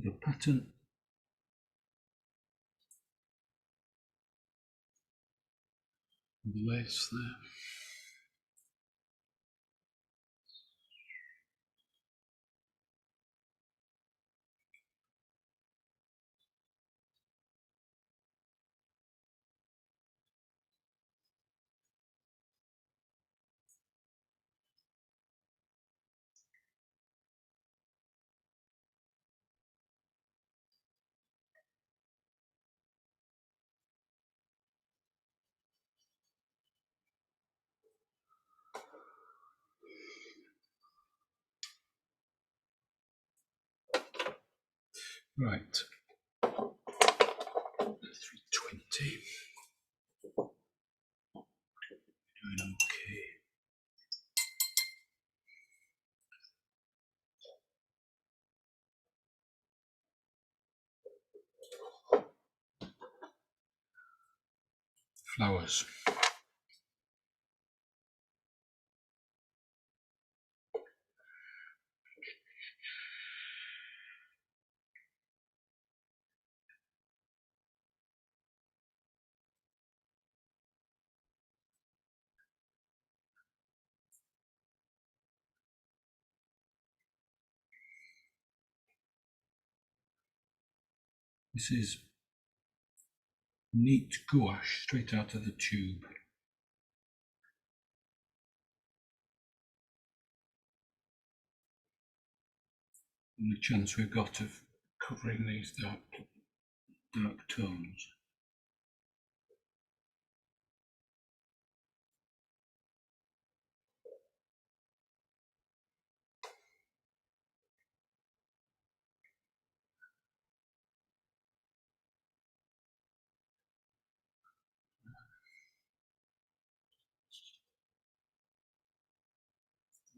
with a pattern. With the lace there. Right, 320. Doing okay. Flowers. This is neat gouache straight out of the tube. And the chance we've got of covering these dark tones.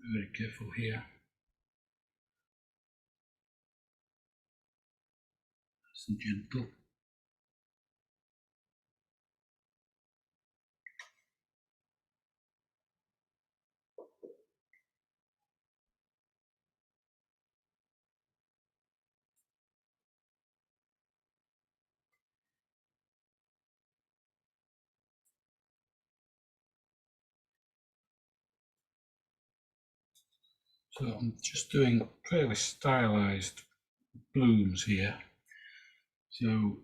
Be very careful here. Nice and gentle. So I'm just doing fairly stylized blooms here. So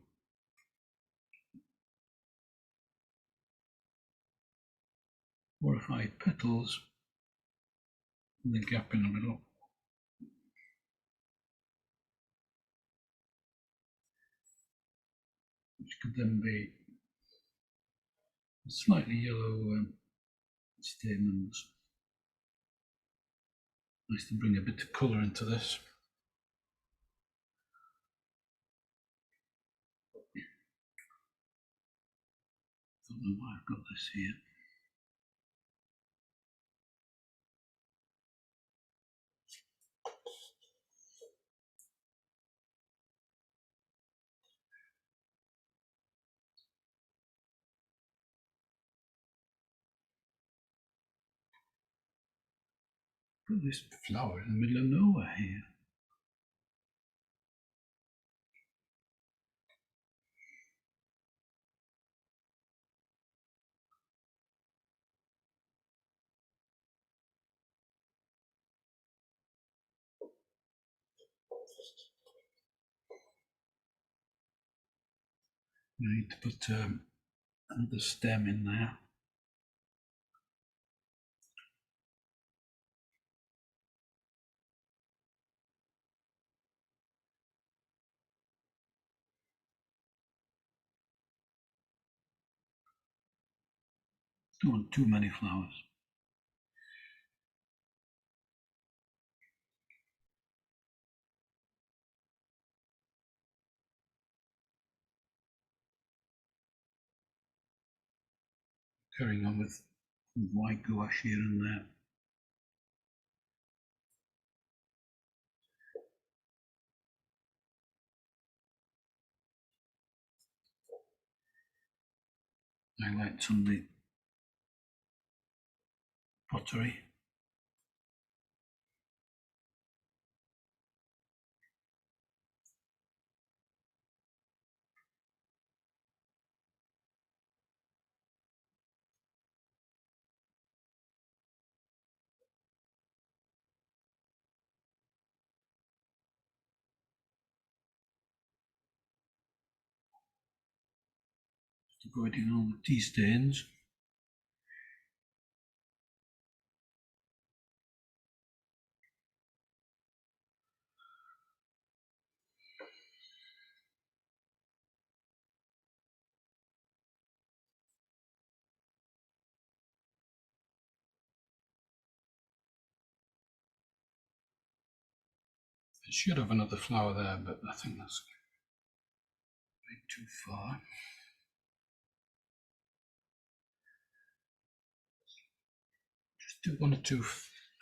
four or five petals and the gap in the middle. Which could then be slightly yellow stamens. Nice to bring a bit of colour into this. Don't know why I've got this here. Got this flower in the middle of nowhere here. I need to put another stem in there. Don't want too many flowers. Carrying on with white gouache here and there. Highlights on the pottery. avoiding all the tea stains. It should have another flower there, but I think that's a bit too far. Just do one or two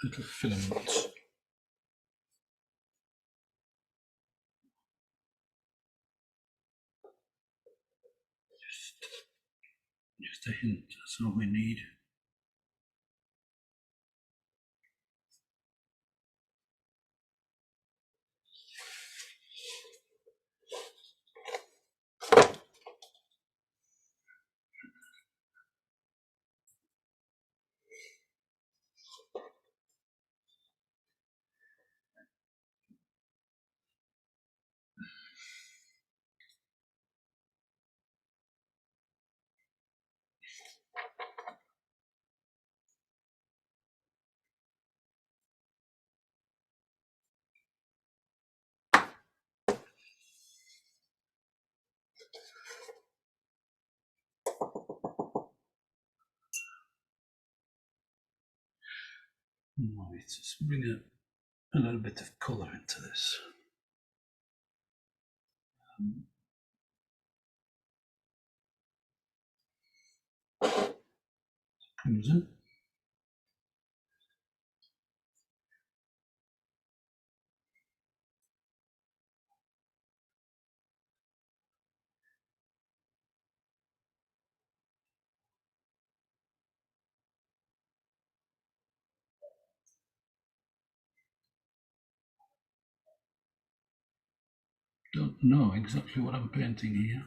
little filaments. Just a hint, that's all we need. Right, let's bring a little bit of colour into this. Crimson. Don't know exactly what I'm painting here.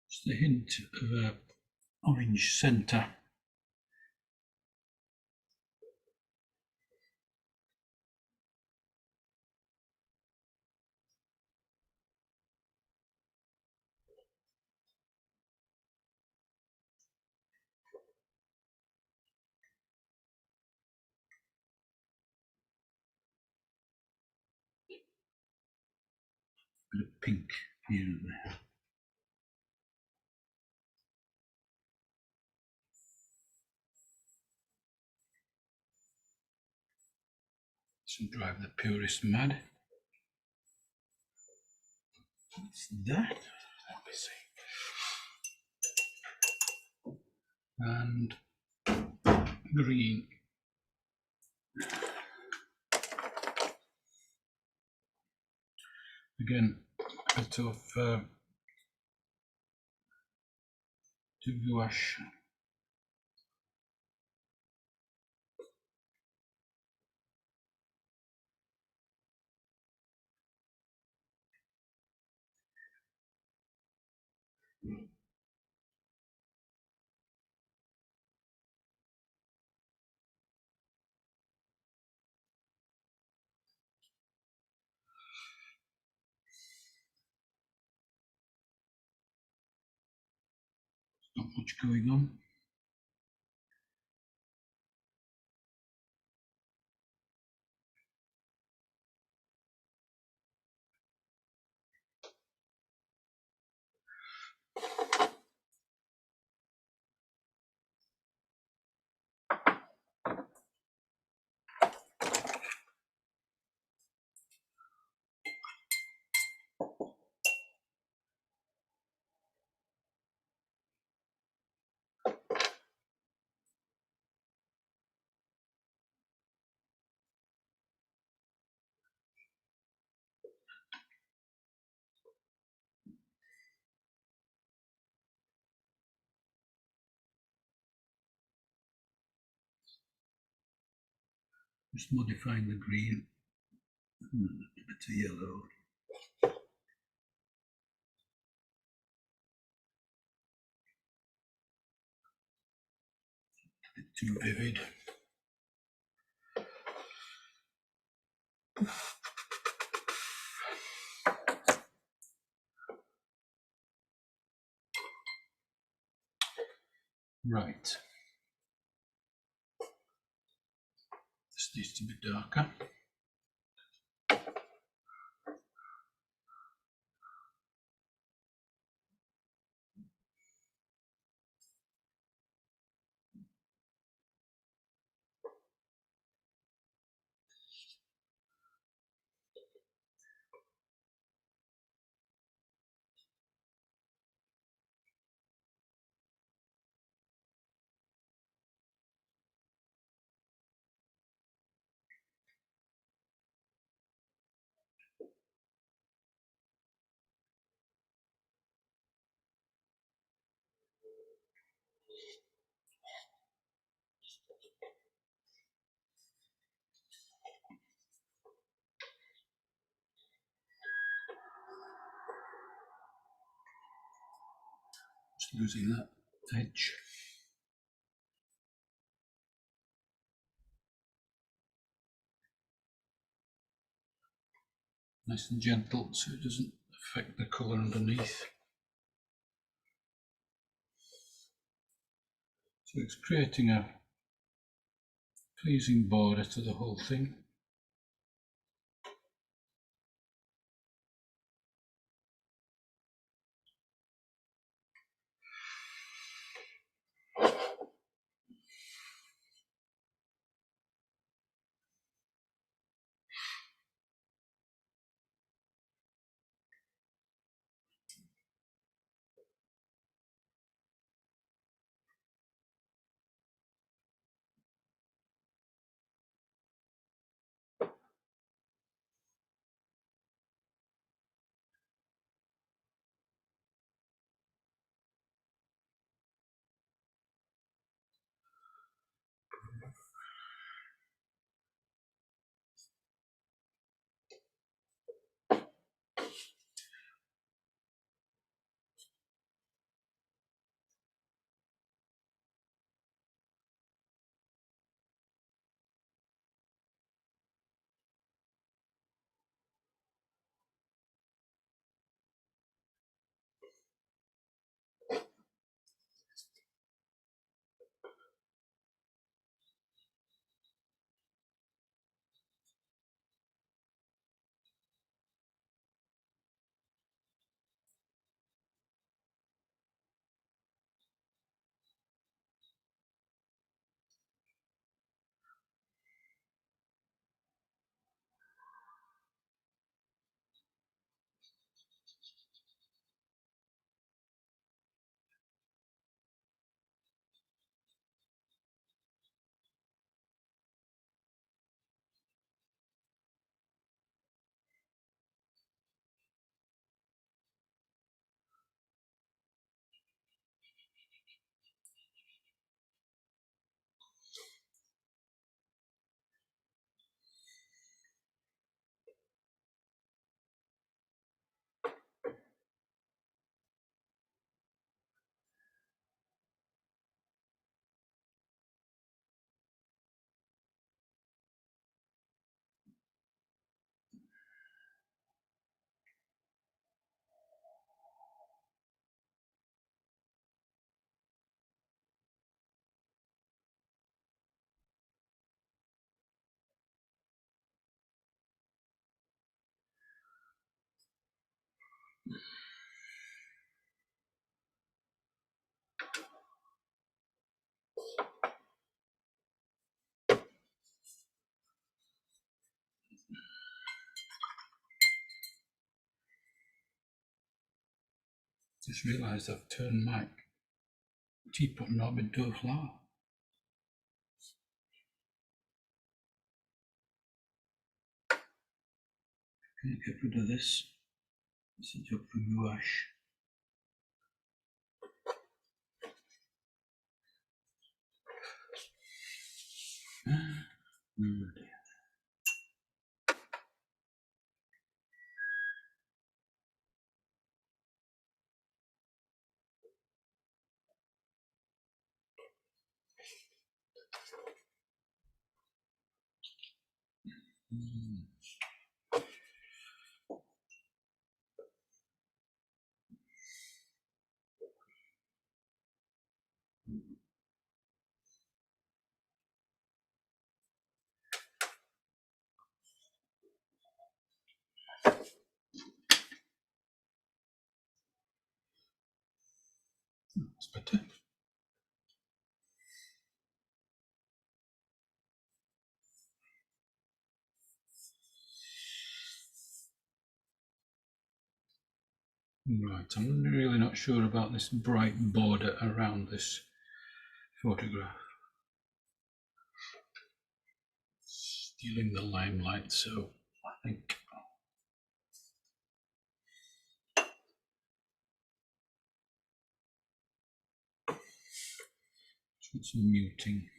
Just a hint of a orange centre. Bit of pink here and there. This will drive the purist mad. What's that? Let me see. And green. Again, a bit of gouache. Not much going on. Just modifying the green. A bit of yellow. A bit too vivid. Right. This needs to be darker. Just losing that edge. Nice and gentle so it doesn't affect the colour underneath. So it's creating a pleasing border to the whole thing. Just realised I've turned my teapot knob into a flower. Can I get rid of this? It's a job for gouache. Oh dear. That's better. Right, I'm really not sure about this bright border around this photograph. Stealing the limelight, so I think it's muting.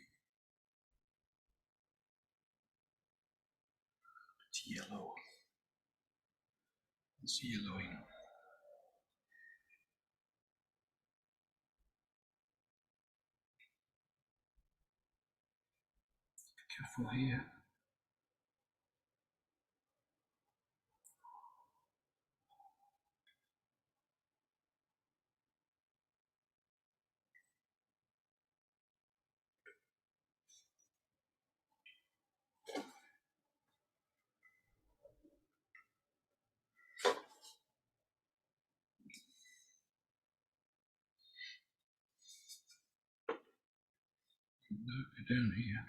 It's yellow. It's yellowing. Careful here. Down here.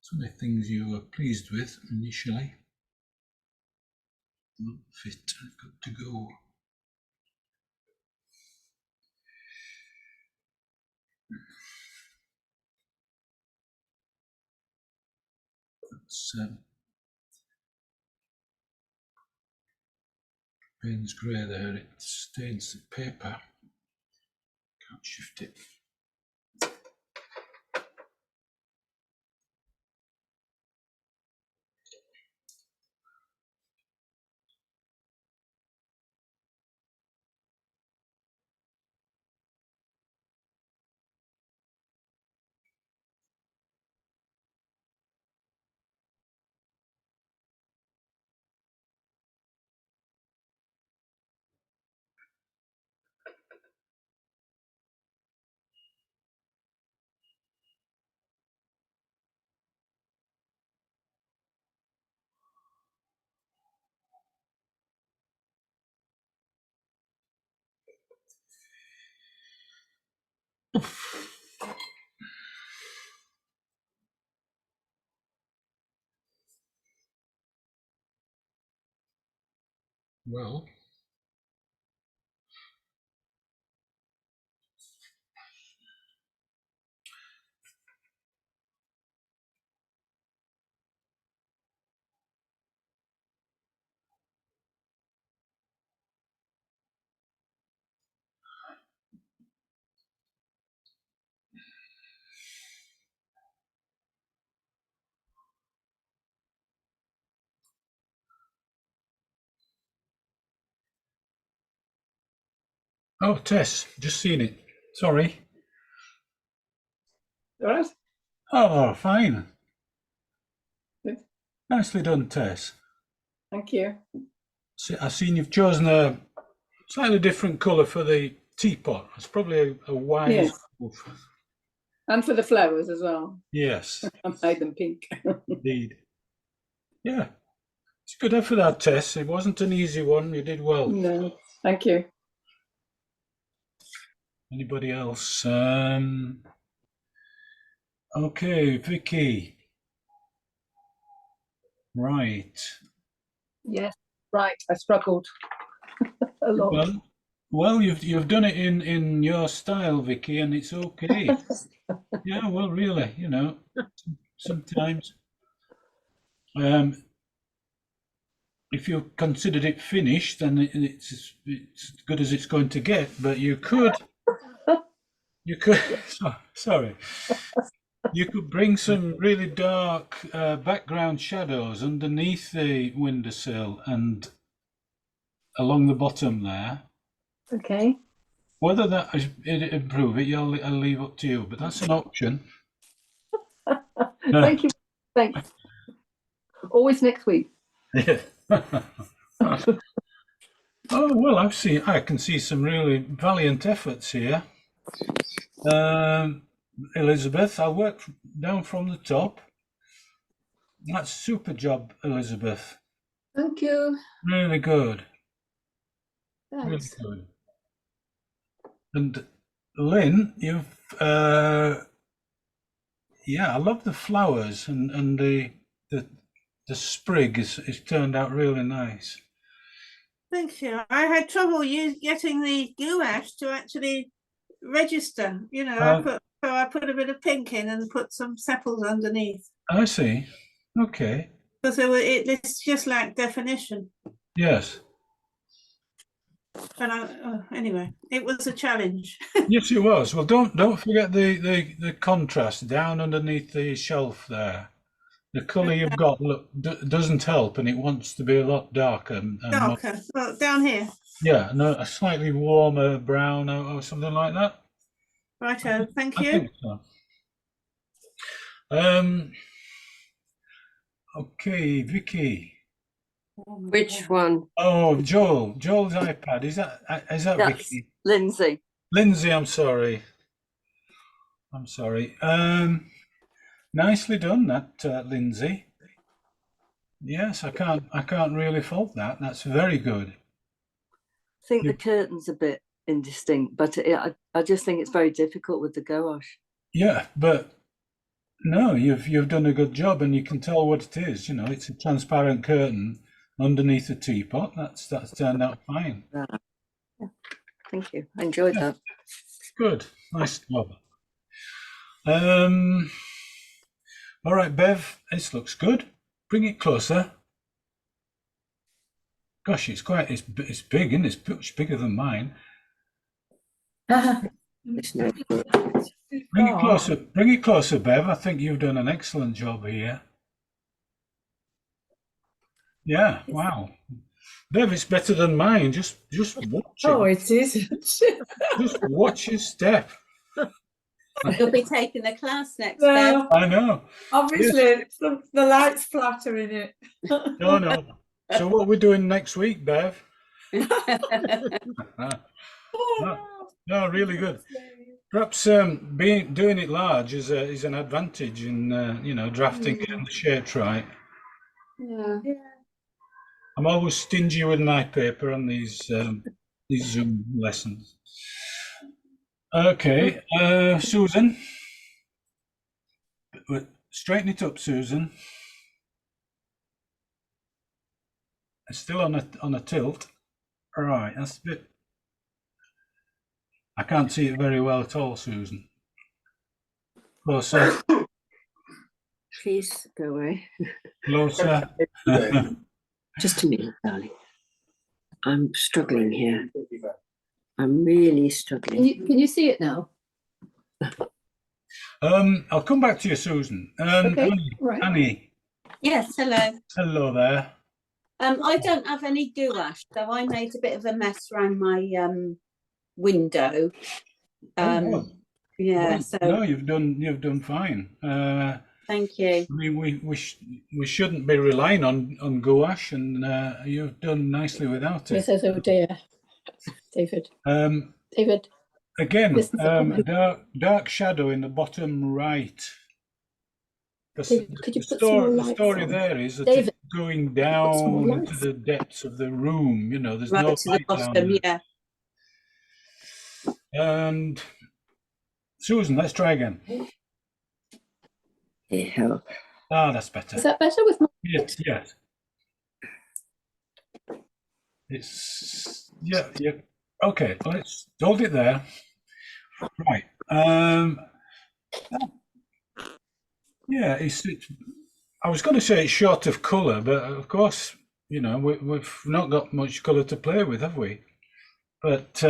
Some of the things you were pleased with initially don't fit, I've got to go. That's Payne's grey there, it stains the paper. Can't shift it. Well, oh, Tess, just seen it. Sorry. Right. Oh, fine. Good. Nicely done, Tess. Thank you. I've seen you've chosen a slightly different colour for the teapot. It's probably a wise Yes. move. And for the flowers as well. Yes, I made them pink. indeed. Yeah, it's good effort that, Tess. It wasn't an easy one. You did well. No, thank you. Anybody else? Okay, Vicky. Right. Yes, right. I struggled a lot. Well, you've done it in your style, Vicky, and it's okay. Yeah, well, really, you know, sometimes if you considered it finished, then it's as good as it's going to get. But you could, sorry, you could bring some really dark background shadows underneath the windowsill and along the bottom there. Okay. Whether that it'd improve it, I'll leave up to you. But that's an option. Thank you. Thanks. Always next week. Yeah. Oh well, I can see some really valiant efforts here. Elizabeth, I'll work down from the top. That's super job, Elizabeth. Thank you. Really good. Really Thanks. good. And Lynn, you've yeah, I love the flowers and the sprig is turned out really nice. Thank you. I had trouble getting the gouache to actually register. You know, I put a bit of pink in and put some sepals underneath. I see. Okay. Because it's just like definition. Yes. And anyway, it was a challenge. Yes, it was. Well, don't forget the contrast down underneath the shelf there. The colour you've got doesn't help, and it wants to be a lot darker. And Darker. Well, down here. Yeah, no, a slightly warmer brown or something like that. Righto. Thank you. I think so. Okay, Vicky. Which one? Oh, Joel's iPad. Is that That's Vicky? Lindsay. Lindsay, I'm sorry. Nicely done, that Lindsay. Yes, I can't really fault that. That's very good. I think the curtain's a bit indistinct, but I just think it's very difficult with the gouache. Yeah, but no, you've done a good job, and you can tell what it is. You know, it's a transparent curtain underneath a teapot. That's turned out fine. Yeah. Thank you. I enjoyed that. Good. Nice job. All right, Bev, this looks good. Bring it closer. Gosh, it's big, isn't it? It's much bigger than mine. It's no good. Bring it closer. Bring it closer, Bev. I think you've done an excellent job here. Yeah, wow. Bev, it's better than mine. Just watch it. Oh, it is. Just watch your step. You'll be taking the class next, No, I know. obviously, the light's flattering it. No. So what we're doing next week, Bev? No, really good. Perhaps doing it large is an advantage in drafting it and the shapes right. Yeah. I'm always stingy with my paper on these Zoom lessons. Okay, Susan, straighten it up, Susan. It's still on a tilt. All right, that's a bit. I can't see it very well at all, Susan. Closer. Please go away. Closer. Just a minute, darling. I'm struggling here. I'm really struggling. Can you see it now? I'll come back to you, Susan. Okay, Annie, right. Annie. Yes, hello. Hello there. I don't have any gouache, so I made a bit of a mess around my window. Well, Yeah, so no, you've done fine. thank you. I mean, we shouldn't be relying on gouache, and you've done nicely without it. Yes, oh dear. David. David. Again, Listen to dark shadow in the bottom right. David, could you The put some more story, lights story on? there is that David, it's going some more down into lights. the depths of the room. You know, there's Right no to the light down bottom, there. yeah. And Susan, let's try again. Yeah. Ah, that's better. Is that better with my Yes, yes. Yeah. Okay, let's hold it there. Right. Yeah, I was going to say it's short of colour, but of course, you know, we've not got much colour to play with, have we? But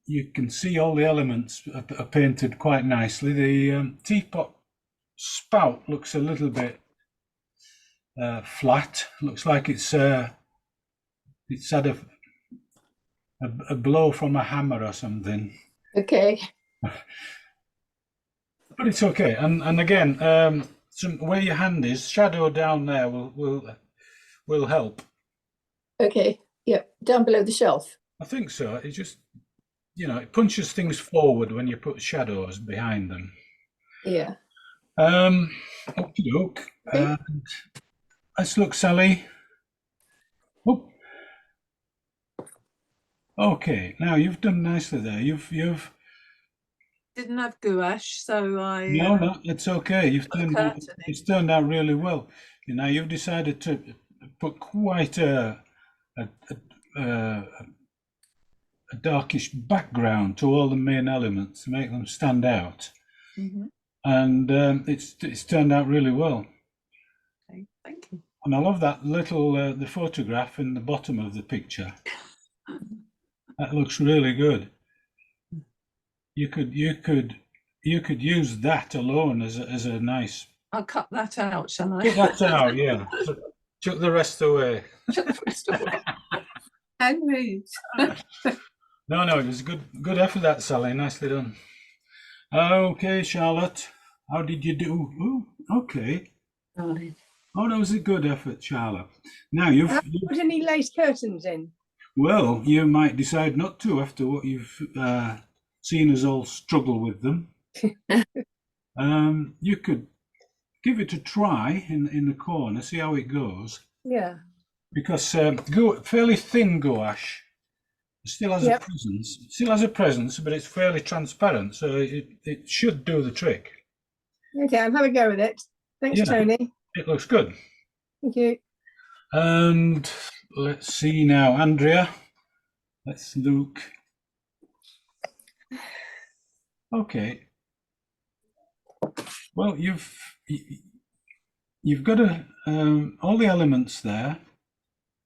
you can see all the elements are painted quite nicely. The teapot spout looks a little bit flat. Looks like it's had a blow from a hammer or something. okay. But it's okay. And again, where your hand is, shadow down there will help. Okay. Yeah, down below the shelf. I think so. It just, you know, it punches things forward when you put shadows behind them. Yeah. Okey-doke. Okay. Let's look, Sally. Oh. Okay, now you've done nicely there. You've Didn't have gouache, so I no, it's okay. curtain It's turned out really well. You know, you've decided to put quite a darkish background to all the main elements to make them stand out. Mm-hmm. And it's turned out really well. Okay, thank you. And I love that little the photograph in the bottom of the picture. That looks really good. You could use that alone as a nice. I'll cut that out, shall I? Get that out, yeah. Chuck the rest away. Chuck the rest away. And read. No, it was good effort, that Sally. Nicely done. Okay, Charlotte, how did you do? Ooh, okay. Right. Oh, that was a good effort, Charlotte. Now you've Put any lace curtains in? well, you might decide not to after what you've seen us all struggle with them. You could give it a try in the corner, see how it goes. Yeah. Because fairly thin gouache still has a presence, but it's fairly transparent, so it should do the trick. Okay, I'll have a go with it. Thanks, Yeah. Tony. It looks good. Thank you. And let's see now, Andrea. Let's look. Okay. Well, you've got all the elements there.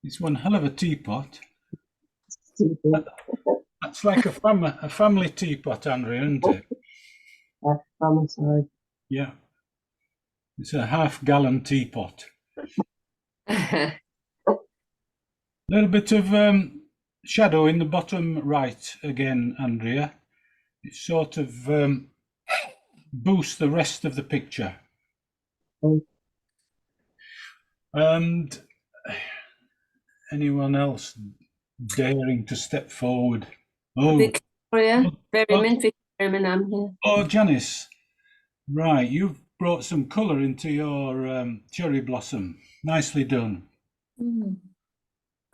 It's one hell of a teapot. That's like a family teapot, Andrea, isn't it? Yeah. It's a half-gallon teapot. Little bit of shadow in the bottom right again, Andrea. It sort of boosts the rest of the picture. And anyone else daring to step forward? Oh, Victoria, Victoria, I'm here. oh, Janice. Right, you've brought some colour into your cherry blossom. Nicely done.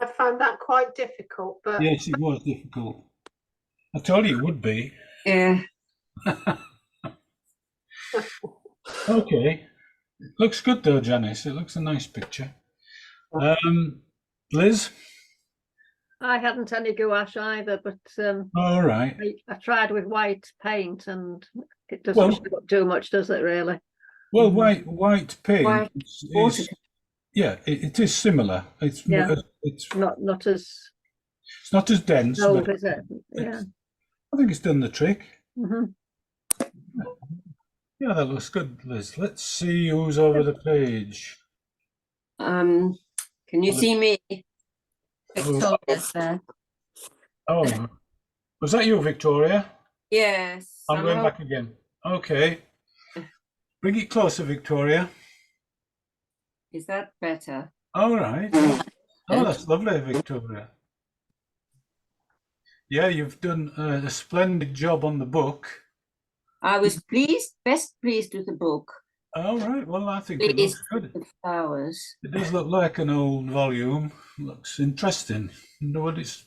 I found that quite difficult, but Yes, it was difficult. I told you it would be. Yeah. Okay. Looks good though, Janice. It looks a nice picture. Liz? I hadn't any gouache either, but All right. I tried with white paint and it doesn't do much, does it really? Well, white paint White is yeah, it is similar. It's it's Not as it's not as dense, bold, but is it? Yeah. I think it's done the trick. Hmm. Yeah, that looks good, Liz. Let's see who's over the page. Can you see me? Oh. Victoria's there. Oh, was that you, Victoria? Yes. I'm going back again. Okay. Bring it closer, Victoria. Is that better? All right. Oh, that's lovely, Victoria. Yeah, you've done a splendid job on the book. I was best pleased with the book. All right. Well, I think it Pleased looks good. with the flowers. It does look like an old volume. Looks interesting. You know what it's...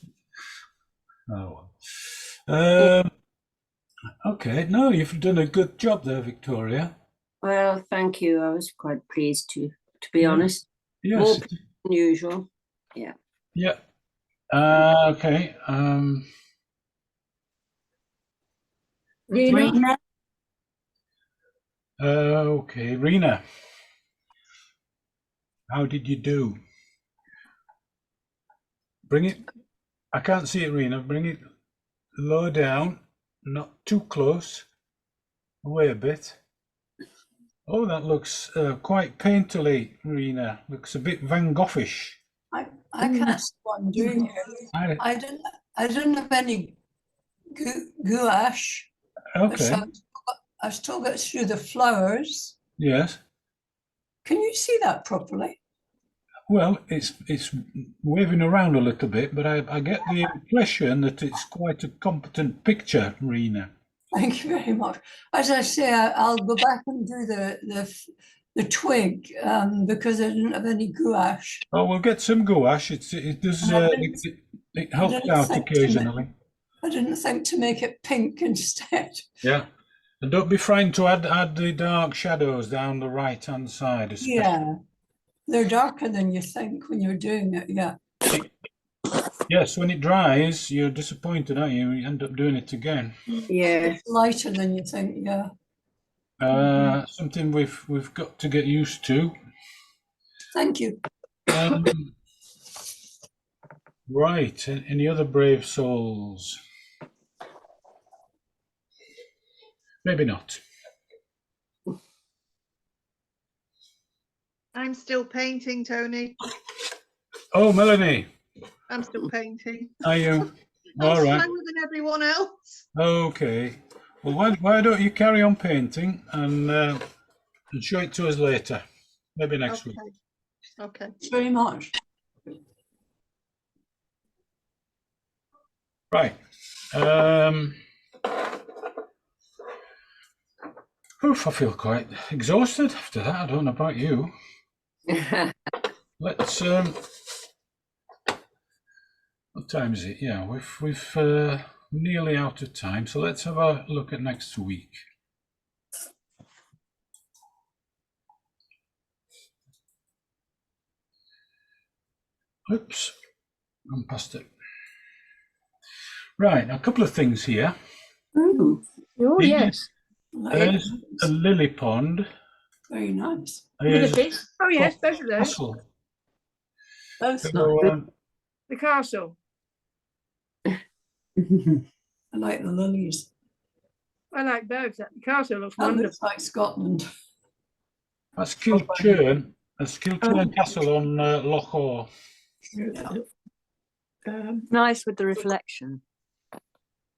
Oh, Okay, no, you've done a good job there, Victoria. Well, thank you. I was quite pleased to be Yeah. honest. Yes. More than usual. Yeah. Yeah. Okay. Rena? Okay, Rena. How did you do? Bring it. I can't see it, Rena. Bring it low down, not too close. Away a bit. Oh, that looks quite painterly, Rena. Looks a bit Van Goghish. I can't see what I'm doing here. I don't have any gouache. Okay. I've still got through the flowers. Yes. Can you see that properly? Well, it's waving around a little bit, but I get the impression that it's quite a competent picture, Rena. Thank you very much. As I say, I'll go back and do the twig because I didn't have any gouache. Oh, we'll get some gouache. It does it helps out occasionally. I didn't think to make it pink instead. Yeah, and don't be frightened to add the dark shadows down the right-hand side. Especially. Yeah, they're darker than you think when you're doing it. Yeah. Yes, when it dries, you're disappointed, aren't you? You end up doing it again. Yeah. It's lighter than you think. Yeah. Something we've got to get used to. Thank you. Right. Any other brave souls? Maybe not. I'm still painting, Tony. Oh, Melanie. I'm still painting. Are you? I'm All right. slower than everyone else. Okay. Well, why don't you carry on painting and show it to us later? Maybe next week. Okay. Thanks very much. Right. Oof, I feel quite exhausted after that. I don't know about you. Let's what time is it? Yeah, we've nearly out of time, so let's have a look at next week. Oops, I'm past it. Right, a couple of things here. Oh, yes. There's a lily pond. Very nice. There's Oh, yes, both of those. castle. Both So, nice. The castle. I like the lilies. I like both. The castle looks That wonderful. looks like Scotland. that's Kilchurn, Castle on Loch Awe. Nice with the reflection.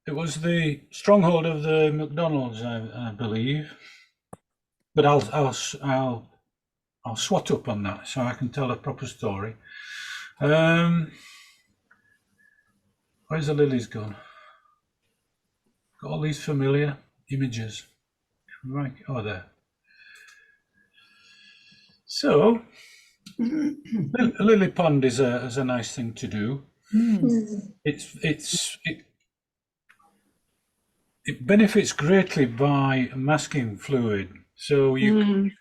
It was the stronghold of the MacDonalds, I believe. But I'll swat up on that so I can tell a proper story. Where's the lilies gone? Got all these familiar images. Right, oh there. So, lily pond is a nice thing to do. It benefits greatly by masking fluid. So the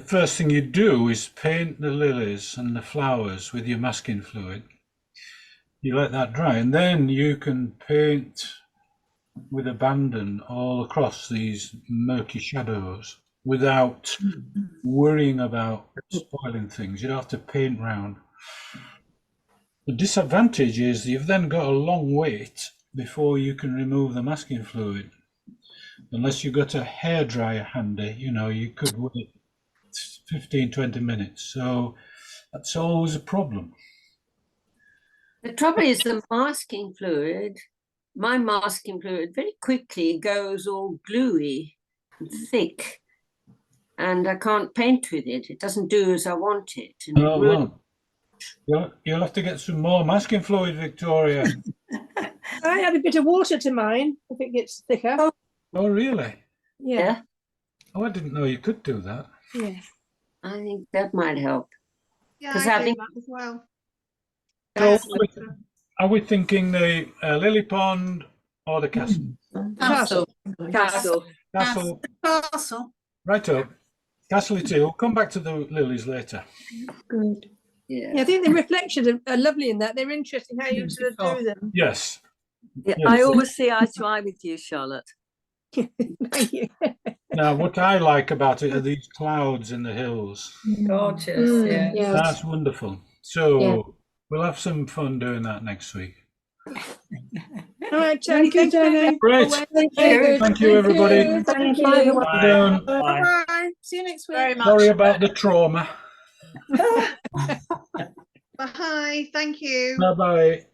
first thing you do is paint the lilies and the flowers with your masking fluid. You let that dry, and then you can paint with abandon all across these murky shadows without worrying about spoiling things. You don't have to paint round. The disadvantage is you've then got a long wait before you can remove the masking fluid. Unless you've got a hairdryer handy, you could wait 15-20 minutes. So that's always a problem. The trouble is the masking fluid, my masking fluid very quickly goes all gluey and thick, and I can't paint with it. It doesn't do as I want it. And Oh, well. You'll have to get some more masking fluid, Victoria. I add a bit of water to mine if it gets thicker. Oh, really? Yeah. Oh, I didn't know you could do that. Yeah. I think that might help. Yeah, 'Cause I I do think- that as well. So Are we thinking the lily pond or the castle? Castle. Castle. Castle. Castle. Right up. Castle it is. We'll come back to the lilies later. Good. Yeah, I Yeah. think the reflections are lovely in that. They're interesting how you sort of do them. Yes. Yeah, Yes. I always see eye to eye with you, Charlotte. Thank you. Now, what I like about it are these clouds in the hills. Gorgeous, Mm, yeah. yeah. That's wonderful. So Yeah. we'll have some fun doing that next week. All right, Tony. Thank you, Thanks very Tony. much. Great. Thank Thank you, everybody. Thank Bye, you. everyone. Well done. Bye. See you next week. Very much. Sorry about the trauma. Bye. Thank you. Bye-bye.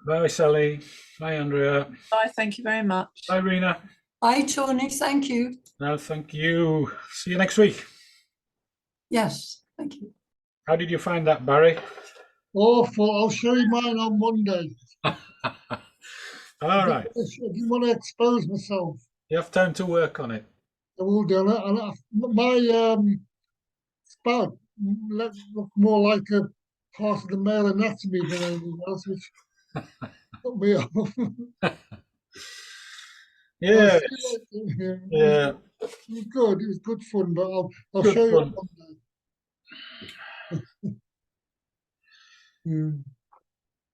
Bye, Sally. Bye, Andrea. Bye. Thank you very much. Bye, Rena. Bye, Tony. Thank you. No, thank you. See you next week. Yes, thank you. How did you find that, Barry? Awful. I'll show you mine on Monday. All right. If you want to expose myself, You have time to work on it. I will do it. And my spout look more like a part of the male anatomy than anything else, which put me off. Yeah. Yeah. Yeah. It was good. It was good fun, but I'll Good show you fun. on Monday. Mm.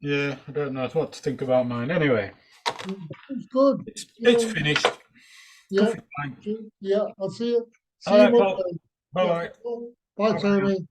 Yeah, I don't know what to think about mine. Anyway, It's good. it's finished. Yeah, Coffee time. yeah. I'll see you. See All you right, Paul. Monday. Bye-bye. Bye, Tony.